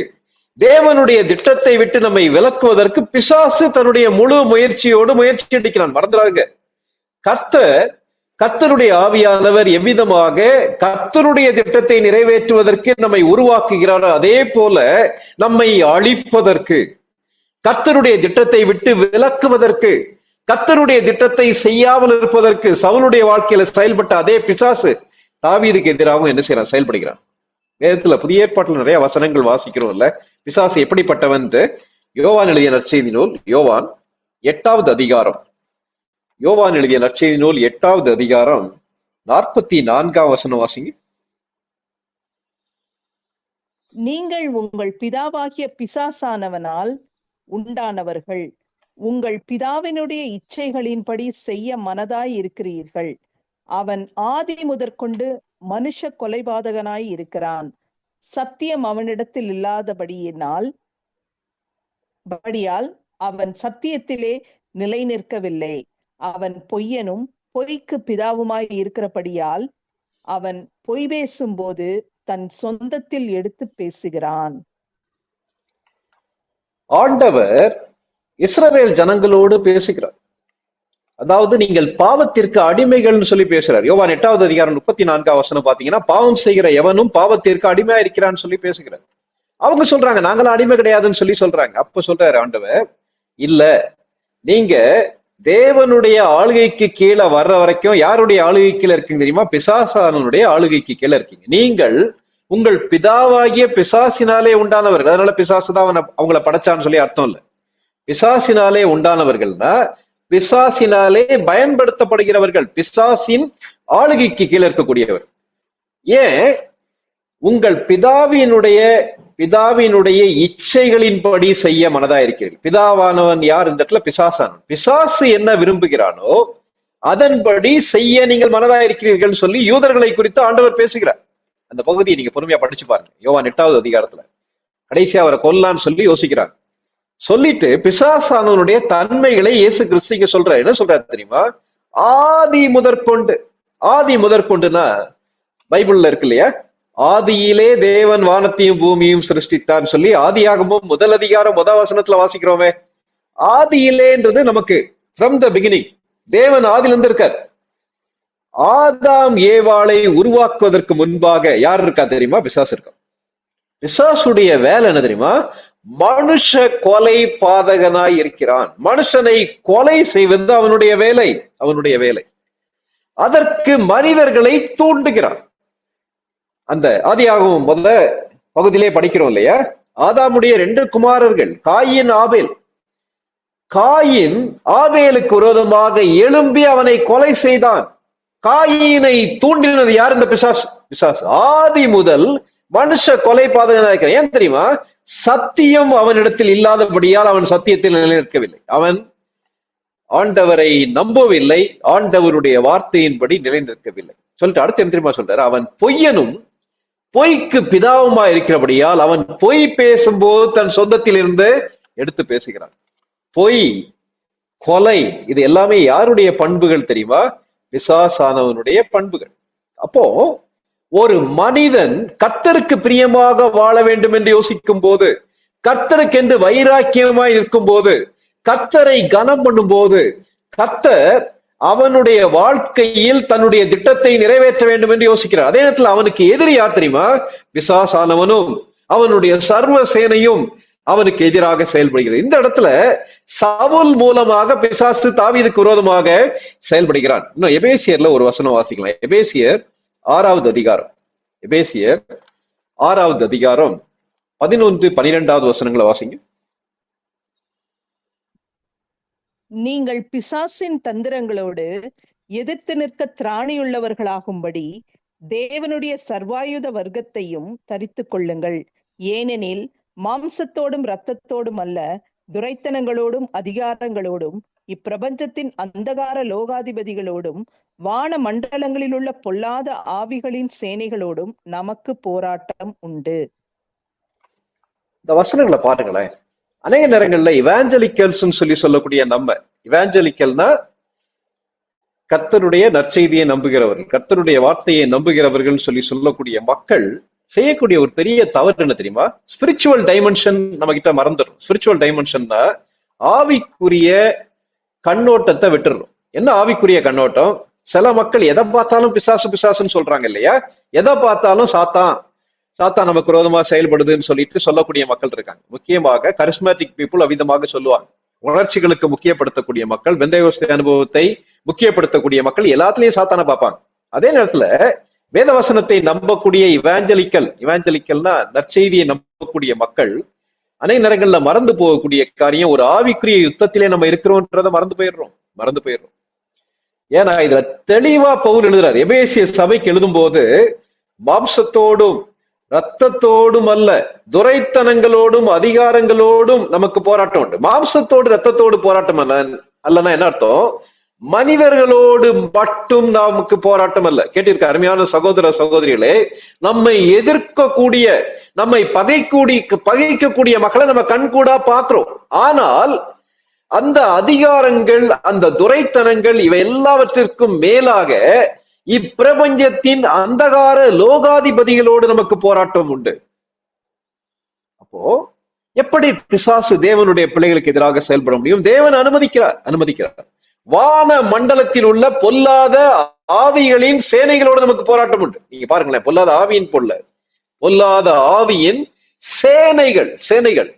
A: தேவனுடைய திட்டத்தை விட்டு நம்மை விலக்குவதற்கு பிசாசு தன்னுடைய முழு முயற்சியோடு முயற்சி எடுக்கிறான். மறந்துடாங்க, கர்த்தருடைய ஆவியானவர் எவ்விதமாக கர்த்தருடைய திட்டத்தை நிறைவேற்றுவதற்கு நம்மை உருவாக்குகிறாரோ, அதே போல நம்மை அழிப்பதற்கு, கர்த்தருடைய திட்டத்தை விட்டு விலக்குவதற்கு, கர்த்தருடைய திட்டத்தை செய்யாமல் இருப்பதற்கு சவுலுடைய வாழ்க்கையில செயல்பட்ட அதே பிசாசு தாவீதுக்கு எதிராகவும் என்ன செய்யறான்? செயல்படுகிறான். வேதத்துல புதிய ஏற்பாட்டில் நிறைய வசனங்கள் வாசிக்கிறோம் இல்ல, பிசாசு எப்படிப்பட்டவன்? யோவான் எழுதிய நற்செய்தி நூல், யோவான் 8வது அதிகாரம், யோவான் எழுதிய நற்செய்தி நூல் 8வது அதிகாரம் 44ஆம் வசனம் வாசிங்க.
B: நீங்கள் உங்கள் பிதாவாகிய பிசாசானவனால் உண்டானவர்கள், உங்கள் பிதாவினுடைய இச்சைகளின்படி செய்ய மனதாய் இருக்கிறீர்கள். அவன் ஆதி முதற்கொண்டு மனுஷ கொலைபாதகனாய் இருக்கிறான். சத்தியம் அவனிடத்தில் இல்லாதபடியால் அவன் சத்தியத்திலே நிலை நிற்கவில்லை. அவன் பொய்யனும் பொய்க்கு பிதாவுமாய் இருக்கிறபடியால் அவன் பொய் பேசும்போது தன் சொந்தத்தில் எடுத்து பேசுகிறான்.
A: ஆண்டவர் இஸ்ரவேல் ஜனங்களோடு பேசுகிறார். அதாவது நீங்கள் பாவத்திற்கு அடிமைகள்னு சொல்லி பேசுறார். யோவான் 8வது அதிகாரம் 34ஆம் வசனம் பாத்தீங்கன்னா, பாவம் செய்கிற எவனும் பாவத்திற்கு அடிமையா இருக்கிறான்னு சொல்லி பேசுகிறார். அவங்க சொல்றாங்க நாங்களாம் அடிமை கிடையாதுன்னு சொல்லி சொல்றாங்க. அப்ப சொல்றாரு ஆண்டவர், இல்ல, நீங்க தேவனுடைய ஆளுகைக்கு கீழே வர்ற வரைக்கும் யாருடைய ஆளுகை கீழே இருக்கீங்க தெரியுமா? பிசாசானுடைய ஆளுகைக்கு கீழே இருக்கீங்க. நீங்கள் உங்கள் பிதாவாகிய பிசாசினாலே உண்டானவர்கள். அதனால பிசாசு தான் அவங்கள படைச்சான்னு சொல்லி அர்த்தம் இல்ல. பிசாசினாலே உண்டானவர்கள்னா பிசாசினாலே பயன்படுத்தப்படுகிறவர்கள், பிசாசின் ஆளுகைக்கு கீழே இருக்கக்கூடியவர். ஏன்? உங்கள் பிதாவினுடைய இச்சைகளின்படி செய்ய மனதா இருக்கிறீர்கள். பிதாவானவன் யார்? இந்த இடத்துல பிசாசானவன். பிசாசு என்ன விரும்புகிறானோ அதன்படி செய்ய நீங்கள் மனதா இருக்கிறீர்கள் சொல்லி யூதர்களை குறித்து ஆண்டவர் பேசுகிறார். அந்த பகுதியை நீங்க பொறுமையா படிச்சு பாருங்க. யோவான் 8வது அதிகாரத்துல கடைசியா அவரை கொல்லான்னு சொல்லி யோசிக்கிறாங்க. சொல்லிட்டு பிசாசானவனுடைய தன்மைகளை இயேசு கிறிஸ்து சொல்றாரு. என்ன சொல்றாரு தெரியுமா? ஆதி முதற்கொண்டுனா பைபிள்ல இருக்கு இல்லையா, ஆதியிலே தேவன் வானத்தையும் பூமியும் சிருஷ்டித்தான்னு சொல்லி ஆதியாகமம் 1 அதிகாரம் 1 வசனத்துல வாசிக்கிறோமே. ஆதியிலேன்றது நமக்கு ஃப்ரம் த பிகினிங், தேவன் ஆதியிலிருந்து இருக்கார். ஆதாம் ஏவாளை உருவாக்குவதற்கு முன்பாக யார் இருக்கா தெரியுமா? பிசாசு இருக்கா. பிசாசுடைய வேலை என்ன தெரியுமா? மனுஷ கொலை பாதகனாய் இருக்கிறான். மனுஷனை கொலை செய்வது அவனுடைய வேலை. அதற்கு மனிதர்களை தூண்டுகிறான். அந்த ஆதியாகமம் முதல்ல பகுதியிலே படிக்கிறோம் இல்லையா, ஆதாமுடைய 2 குமாரர்கள் காயின் ஆபேல். காயின் ஆபேலுக்கு விரோதமாக எழும்பி அவனை கொலை செய்தான். காயினை தூண்டினது யார்? இந்த பிசாசு. ஆதி முதல் மனுஷ கொலை பாதகனாக இருக்கிறான். ஏன் தெரியுமா? சத்தியம் அவனிடத்தில் இல்லாதபடியால் அவன் சத்தியத்தில் நிலைநிற்கவில்லை. அவன் ஆண்டவரை நம்பவில்லை, ஆண்டவருடைய வார்த்தையின்படி நிலைநிற்கவில்லை சொல்லிட்டு அடுத்து என்ன தெரியுமா சொல்றாரு? அவன் பொய்யனும் பொய்க்கு பிதாவுமா இருக்கிறபடியால் அவன் பொய் பேசும்போது தன் சொந்தத்தில் இருந்து எடுத்து பேசுகிறான். பொய், கொலை, இது எல்லாமே யாருடைய பண்புகள் தெரியுமா? பிசாசானவனுடைய பண்புகள். அப்போ ஒரு மனிதன் கர்த்தருக்கு பிரியமாக வாழ வேண்டும் என்று யோசிக்கும் போது, கர்த்தருக்கு என்று வைராக்கியமாய் இருக்கும் போது, கர்த்தரை கனம் பண்ணும் போது, கர்த்தர் அவனுடைய வாழ்க்கையில் தன்னுடைய திட்டத்தை நிறைவேற்ற வேண்டும் என்று யோசிக்கிறார். அதே நேரத்தில் அவனுக்கு எதிரி யார் தெரியுமா? பிசாசானவனும் அவனுடைய சர்வ சேனையும் அவனுக்கு எதிராக செயல்படுகிறது. இந்த இடத்துல சவுல் மூலமாக பிசாசு தாவீதுக்கு விரோதமாக செயல்படுகிறான். இன்னும் எபேசியர்ல ஒரு வசனம் வாசிக்கலாம். எபேசியர் 6வது அதிகாரம், எபேசியர் 6வது அதிகாரம் 11, 12வது வசனங்களை வாசிங்க.
B: நீங்கள் பிசாசின் தந்திரங்களோடு எதிர்த்து நிற்க திராணியுள்ளவர்களாகும்படி தேவனுடைய சர்வாயுத வர்க்கத்தையும் தரித்துக் கொள்ளுங்கள். ஏனெனில் மாம்சத்தோடும் இரத்தத்தோடும் அல்ல, துரைத்தனங்களோடும் அதிகாரங்களோடும் இப்பிரபஞ்சத்தின் அந்தகார லோகாதிபதிகளோடும் வான மண்டலங்களில் உள்ள பொல்லாத ஆவிகளின் சேனைகளோடும் நமக்கு போராட்டம் உண்டு.
A: இந்த வசனங்களை பாருங்களேன். அநேக நேரங்கள்ல இவாஞ்சலிக்கல்ஸ் சொல்லக்கூடிய இவாஞ்சலிக்கல்னா கர்த்தருடைய நற்செய்தியை நம்புகிறவர்கள், கர்த்தருடைய வார்த்தையை நம்புகிறவர்கள் சொல்லக்கூடிய மக்கள் செய்யக்கூடிய ஒரு பெரிய தவறு என்ன தெரியுமா? ஸ்பிரிச்சுவல் டைமென்ஷன் நம்ம கிட்ட மறந்துடும். ஸ்பிரிச்சுவல் டைமென்ஷன்னா ஆவிக்குரிய கண்ணோட்டத்தை விட்டுறோம். என்ன ஆவிக்குரிய கண்ணோட்டம்? சில மக்கள் எதை பார்த்தாலும் பிசாசு பிசாசுன்னு சொல்றாங்க இல்லையா? எதை பார்த்தாலும் சாத்தான் நமக்கு விரோதமா செயல்படுதுன்னு சொல்லக்கூடிய மக்கள் இருக்காங்க. முக்கியமாக கரிஸ்மேட்டிக் பீப்புள் அவ்விதமாக சொல்லுவாங்க. உணர்ச்சிகளுக்கு முக்கியப்படுத்தக்கூடிய மக்கள், பெந்தேகோஸ்தே அனுபவத்தை முக்கியப்படுத்தக்கூடிய மக்கள் எல்லாத்துலயும் சாத்தான பார்ப்பாங்க. அதே நேரத்துல வேதவசனத்தை நம்பக்கூடிய இவாஞ்சலிக்கல்னா நற்செய்தியை நம்பக்கூடிய மக்கள் அநேக நேரங்கள்ல மறந்து போகக்கூடிய காரியம், ஒரு ஆவிக்குரிய யுத்தத்திலே நம்ம இருக்கிறோம்ன்றதை மறந்து போயிடுறோம். ஏன்னா இதுல தெளிவா பவுல் எழுதுறாரு. எபேசிய சபைக்கு எழுதும் போது, மாம்சத்தோடும் ரத்தத்தோடும் அல்ல, துரைத்தனங்களோடும் அதிகாரங்களோடும் நமக்கு போராட்டம் உண்டு. மாம்சத்தோடு ரத்தத்தோடு போராட்டம் அல்லனா என்ன அர்த்தம்? மனிதர்களோடு மட்டும் நமக்கு போராட்டம் அல்ல. கேட்டிருக்க அருமையான சகோதர சகோதரிகளே, நம்மை எதிர்க்கக்கூடிய, நம்மை பகைக்கக்கூடிய மக்களை நம்ம கண்கூடா பார்க்கிறோம். ஆனால் அந்த அதிகாரங்கள், அந்த துரைத்தனங்கள், இவை எல்லாவற்றிற்கும் மேலாக இப்பிரபஞ்சத்தின் அந்தகார லோகாதிபதிகளோடு நமக்கு போராட்டம் உண்டு. அப்போ எப்படி பிசாசு தேவனுடைய பிள்ளைகளுக்கு எதிராக செயல்பட முடியும்? தேவன் அனுமதிக்கிறார். வான மண்டலத்தில் உள்ள பொல்லாத ஆவிகளின் சேனைகளோடு நமக்கு போராட்டம் உண்டு. நீங்க பாருங்களேன், பொல்லாத ஆவியின் சேனைகள்.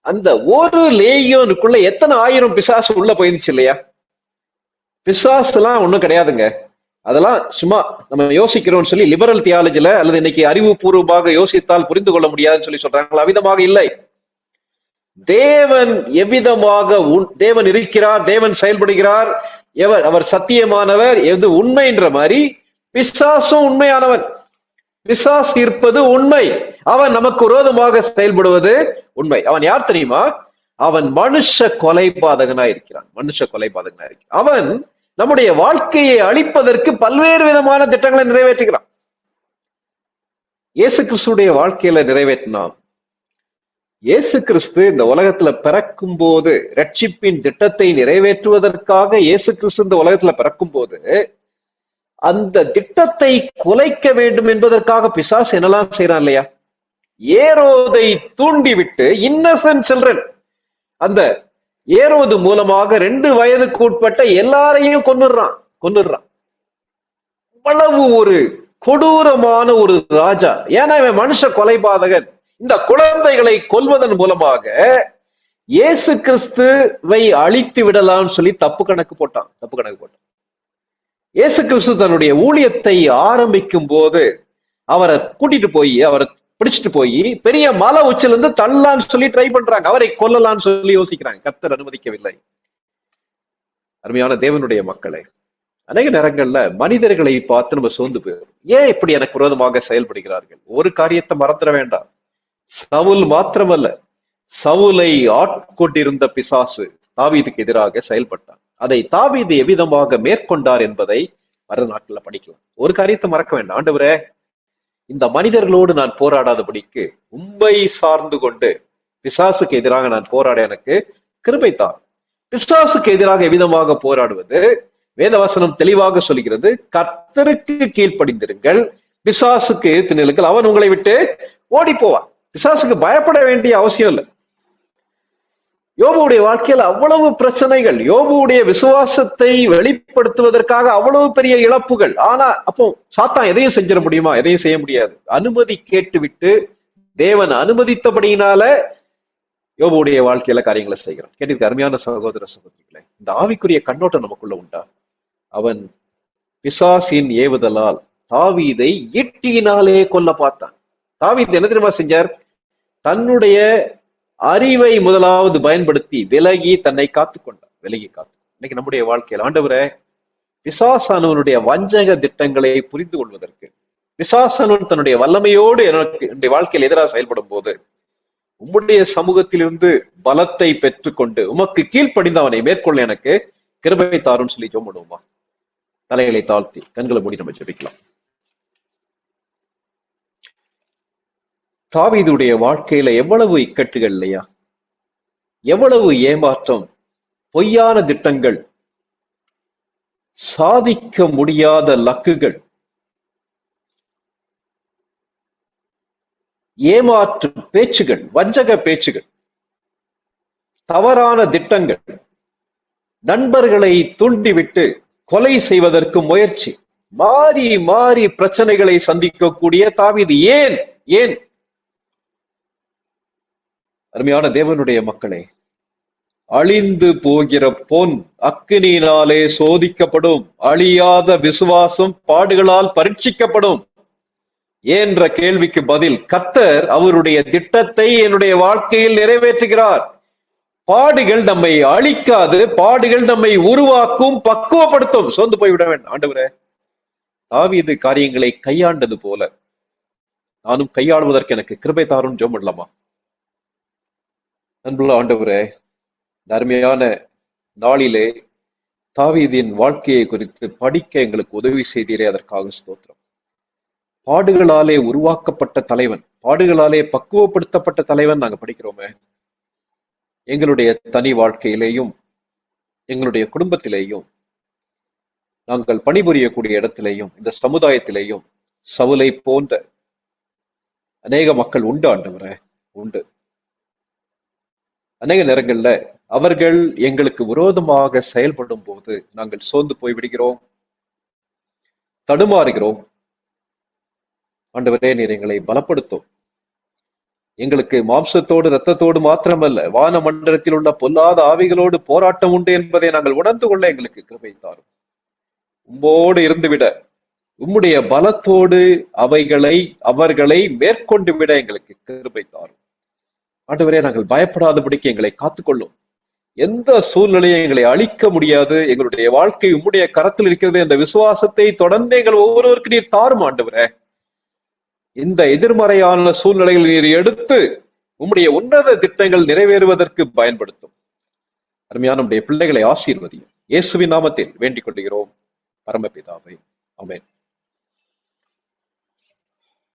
A: அந்த ஒரு லேயோனுக்குள்ள எத்தனை ஆயிரம் பிசாசு உள்ள போயிருந்துச்சு இல்லையா? பிசாசு எல்லாம் ஒண்ணும் கிடையாதுங்க. அதெல்லாம் சும்மா நம்ம யோசிக்கிறோம்னு சொல்லி லிபரல் தியாலஜில அல்லது இன்னைக்கு அறிவுபூர்வமாக யோசித்தால் புரிந்து கொள்ள முடியாதுன்னு சொல்றாங்களா? அவ்விதமாக இல்லை. தேவன் எவ்விதமாக தேவன் இருக்கிறார், தேவன் செயல்படுகிறார், அவர் சத்தியமானவர், எது உண்மைன்ற மாதிரி பிசாசும் உண்மையானவன். பிசாசு இருப்பது உண்மை, அவன் நமக்கு விரோதமாக செயல்படுவது உண்மை. அவன் யார் தெரியுமா? அவன் மனுஷ கொலைபாதகனா இருக்கிறான். அவன் நம்முடைய வாழ்க்கையை அழிப்பதற்கு பல்வேறு விதமான திட்டங்களை நிறைவேற்றுகிறான். இயேசு கிறிஸ்துடைய வாழ்க்கையில நிறைவேற்றினான். இயேசு கிறிஸ்து இந்த உலகத்துல பிறக்கும் போது, ரட்சிப்பின் திட்டத்தை நிறைவேற்றுவதற்காக இயேசு கிறிஸ்து இந்த உலகத்துல பிறக்கும் போது, அந்த திட்டத்தை குலைக்க வேண்டும் என்பதற்காக பிசாசு என்னெல்லாம் செய்யறான் இல்லையா? ஏரோதை தூண்டிவிட்டு இன்னசென்ட் சில்ட்ரன், அந்த ஏரோது மூலமாக 2 வயதுக்கு உட்பட்ட எல்லாரையும் கொன்னுடுறான். அவ்வளவு ஒரு கொடூரமான ஒரு ராஜா. ஏன்னா இவன் மனுஷ கொலைபாதகன். இந்த குழந்தைகளை கொல்வதன் மூலமாக இயேசு கிறிஸ்துவை அழித்து விடலாம்னு சொல்லி தப்பு கணக்கு போட்டான். இயேசு கிறிஸ்து தன்னுடைய ஊழியத்தை ஆரம்பிக்கும் போது அவரை பிடிச்சிட்டு போய் பெரிய மலை உச்சிலிருந்து தள்ளலான்னு சொல்லி ட்ரை பண்றாங்க. அவரை கொல்லலான்னு சொல்லி யோசிக்கிறாங்க. கர்த்தர் அனுமதிக்கவில்லை. அருமையான தேவனுடைய மக்களே, அநேக நேரங்கள்ல மனிதர்களை பார்த்து நம்ம சோர்ந்து போயிடும். ஏன் இப்படி எனக்கு விரோதமாக செயல்படுகிறார்கள்? ஒரு காரியத்தை மறந்துட வேண்டாம். சவுல் மாத்திரமல்ல, சவுலை ஆட்கொண்டிருந்த பிசாசு தாவீதுக்கு எதிராக செயல்பட்டான். அதை தாவீது எவ்விதமாக மேற்கொண்டார் என்பதை மறுநாட்கள்ல படிக்கலாம். ஒரு காரியத்தை மறக்க வேண்டாம். ஆண்டவரே, இந்த மனிதர்களோடு நான் போராடாதபடிக்கு உம்மை சார்ந்து கொண்டு பிசாசுக்கு எதிராக நான் போராட எனக்கு கிருபை தார். பிசாசுக்கு எதிராக எவ்விதமாக போராடுவது? வேதவசனம் தெளிவாக சொல்கிறது, கர்த்தருக்கு கீழ்ப்படிந்திருங்கள், பிசாசுக்கு எதிர்த்து நில்லுங்கள், அவன் உங்களை விட்டு ஓடி போவான். பிசாசுக்கு பயப்பட வேண்டிய அவசியம் இல்லை. யோபுடைய வாழ்க்கையில் அவ்வளவு பிரச்சனைகள், யோபுடைய விசுவாசத்தை வெளிப்படுத்துவதற்காக அவ்வளவு பெரிய இழப்புகள். ஆனா அப்போ சாத்தான் எதையும் செஞ்சிட முடியுமா? எதையும் செய்ய முடியாது. அனுமதி கேட்டுவிட்டு தேவன் அனுமதித்தபடியினால யோபுடைய வாழ்க்கையில காரியங்களை செய்கிறான். கேட்டிருக்க அருமையான சகோதர சகோதரிகளே, இந்த ஆவிக்குரிய கண்ணோட்டம் நமக்குள்ள உண்டா? அவன் பிசாசின் ஏவுதலால் தாவீதை ஈட்டியினாலே கொல்ல பார்த்தான். தாவீது என்ன தெரியுமா செஞ்சார்? தன்னுடைய அறிவை முதலாவது பயன்படுத்தி விலகி தன்னை காத்துக்கொண்டார். இன்னைக்கு நம்முடைய வாழ்க்கையில் ஆண்டவரே, பிசாசானவனுடைய வஞ்சக திட்டங்களை புரிந்து கொள்வதற்கு, பிசாசானவன் தன்னுடைய வல்லமையோடு என்னுடைய வாழ்க்கையில் எதிராக செயல்படும் போது உம்முடைய சமூகத்திலிருந்து பலத்தை பெற்றுக்கொண்டு உமக்கு கீழ்ப்படிந்து அவனை மேற்கொள்ள எனக்கு கிருபை தாருன்னு சொல்லி ஜெபம் பண்ணுவோமா? தலைகளை தாழ்த்தி கண்களை மூடி நம்ம ஜெபிக்கலாம். தாவீதுடைய வாழ்க்கையில எவ்வளவு இக்கட்டுகள் இல்லையா, எவ்வளவு ஏமாற்றம், பொய்யான திட்டங்கள், சாதிக்க முடியாத லக்குகள், ஏமாற்று பேச்சுகள், வஞ்சக பேச்சுகள், தவறான திட்டங்கள், நண்பர்களை தூண்டிவிட்டு கொலை செய்வதற்கு முயற்சி, மாறி மாறி பிரச்சனைகளை சந்திக்கக்கூடிய தாவீது ஏன் ஏன் அருமையான தேவனுடைய மக்களே, அழிந்து போகிற பொன் அக்கினியினாலே சோதிக்கப்படும், அழியாத விசுவாசம் பாடுகளால் பரீட்சிக்கப்படும் என்ற கேள்விக்கு பதில், கர்த்தர் அவருடைய திட்டத்தை என்னுடைய வாழ்க்கையில் நிறைவேற்றுகிறார். பாடுகள் நம்மை அழிக்காது, பாடுகள் நம்மை உருவாக்கும், பக்குவப்படுத்தும். சோர்ந்து போய்விட வேண்டும். ஆண்டவரே, தாவீது காரியங்களை கையாண்டது போல நானும் கையாளுவதற்கு எனக்கு கிருபை தாரும். ஜெபம் பண்ணலாமா? அன்புள்ள ஆண்டவரே, இந்த அருமையான நாளிலே தாவீதின் வாழ்க்கையை குறித்து படிக்க எங்களுக்கு உதவி செய்தீரே, அதற்காக ஸ்தோத்திரம். பாடுகளாலே உருவாக்கப்பட்ட தலைவன், பாடுகளாலே பக்குவப்படுத்தப்பட்ட தலைவன் நாங்க படிக்கிறோமே. எங்களுடைய தனி வாழ்க்கையிலேயும் எங்களுடைய குடும்பத்திலேயும் நாங்கள் பணிபுரியக்கூடிய இடத்திலேயும் இந்த சமுதாயத்திலேயும் சவுலை போன்ற அநேக மக்கள் உண்டு ஆண்டவரே, உண்டு. அநேக நேரங்கள்ல அவர்கள் எங்களுக்கு விரோதமாக செயல்படும் போது நாங்கள் சோர்ந்து போய் விடுகிறோம், தடுமாறுகிறோம். ஆண்டவரே, நீர் எங்களை பலப்படுத்தும். எங்களுக்கு மாம்சத்தோடு இரத்தத்தோடு மாத்திரமல்ல, வான மண்டலத்தில் உள்ள பொல்லாத ஆவிகளோடு போராட்டம் உண்டு என்பதை நாங்கள் உணர்ந்து கொள்ள எங்களுக்கு கிருபை தாரும். உம்மோடு இருந்துவிட, உம்முடைய பலத்தோடு அவர்களை மேற்கொண்டு விட எங்களுக்கு கிருபை தாரும். ஆண்டவரே, நாங்கள் பயப்படாதபடிக்கு எங்களை காத்துக்கொள்ளும். எந்த சூழ்நிலையும் எங்களை அழிக்க முடியாது. எங்களுடைய வாழ்க்கை உம்முடைய கரத்தில் இருக்கிறது என்ற விசுவாசத்தை தொடர்ந்து எங்கள் ஒவ்வொருவருக்கு நீர் தாரும் ஆண்டவரே. இந்த எதிர்மறையான சூழ்நிலையில் நீர் எடுத்து உம்முடைய உன்னத திட்டங்கள் நிறைவேறுவதற்கு பயன்படுத்தும். அருமையான நம்முடைய பிள்ளைகளை ஆசீர்வதியும். இயேசுவின் நாமத்தில் வேண்டிக் கொள்கிறோம் பரமபிதாவே. ஆமென்.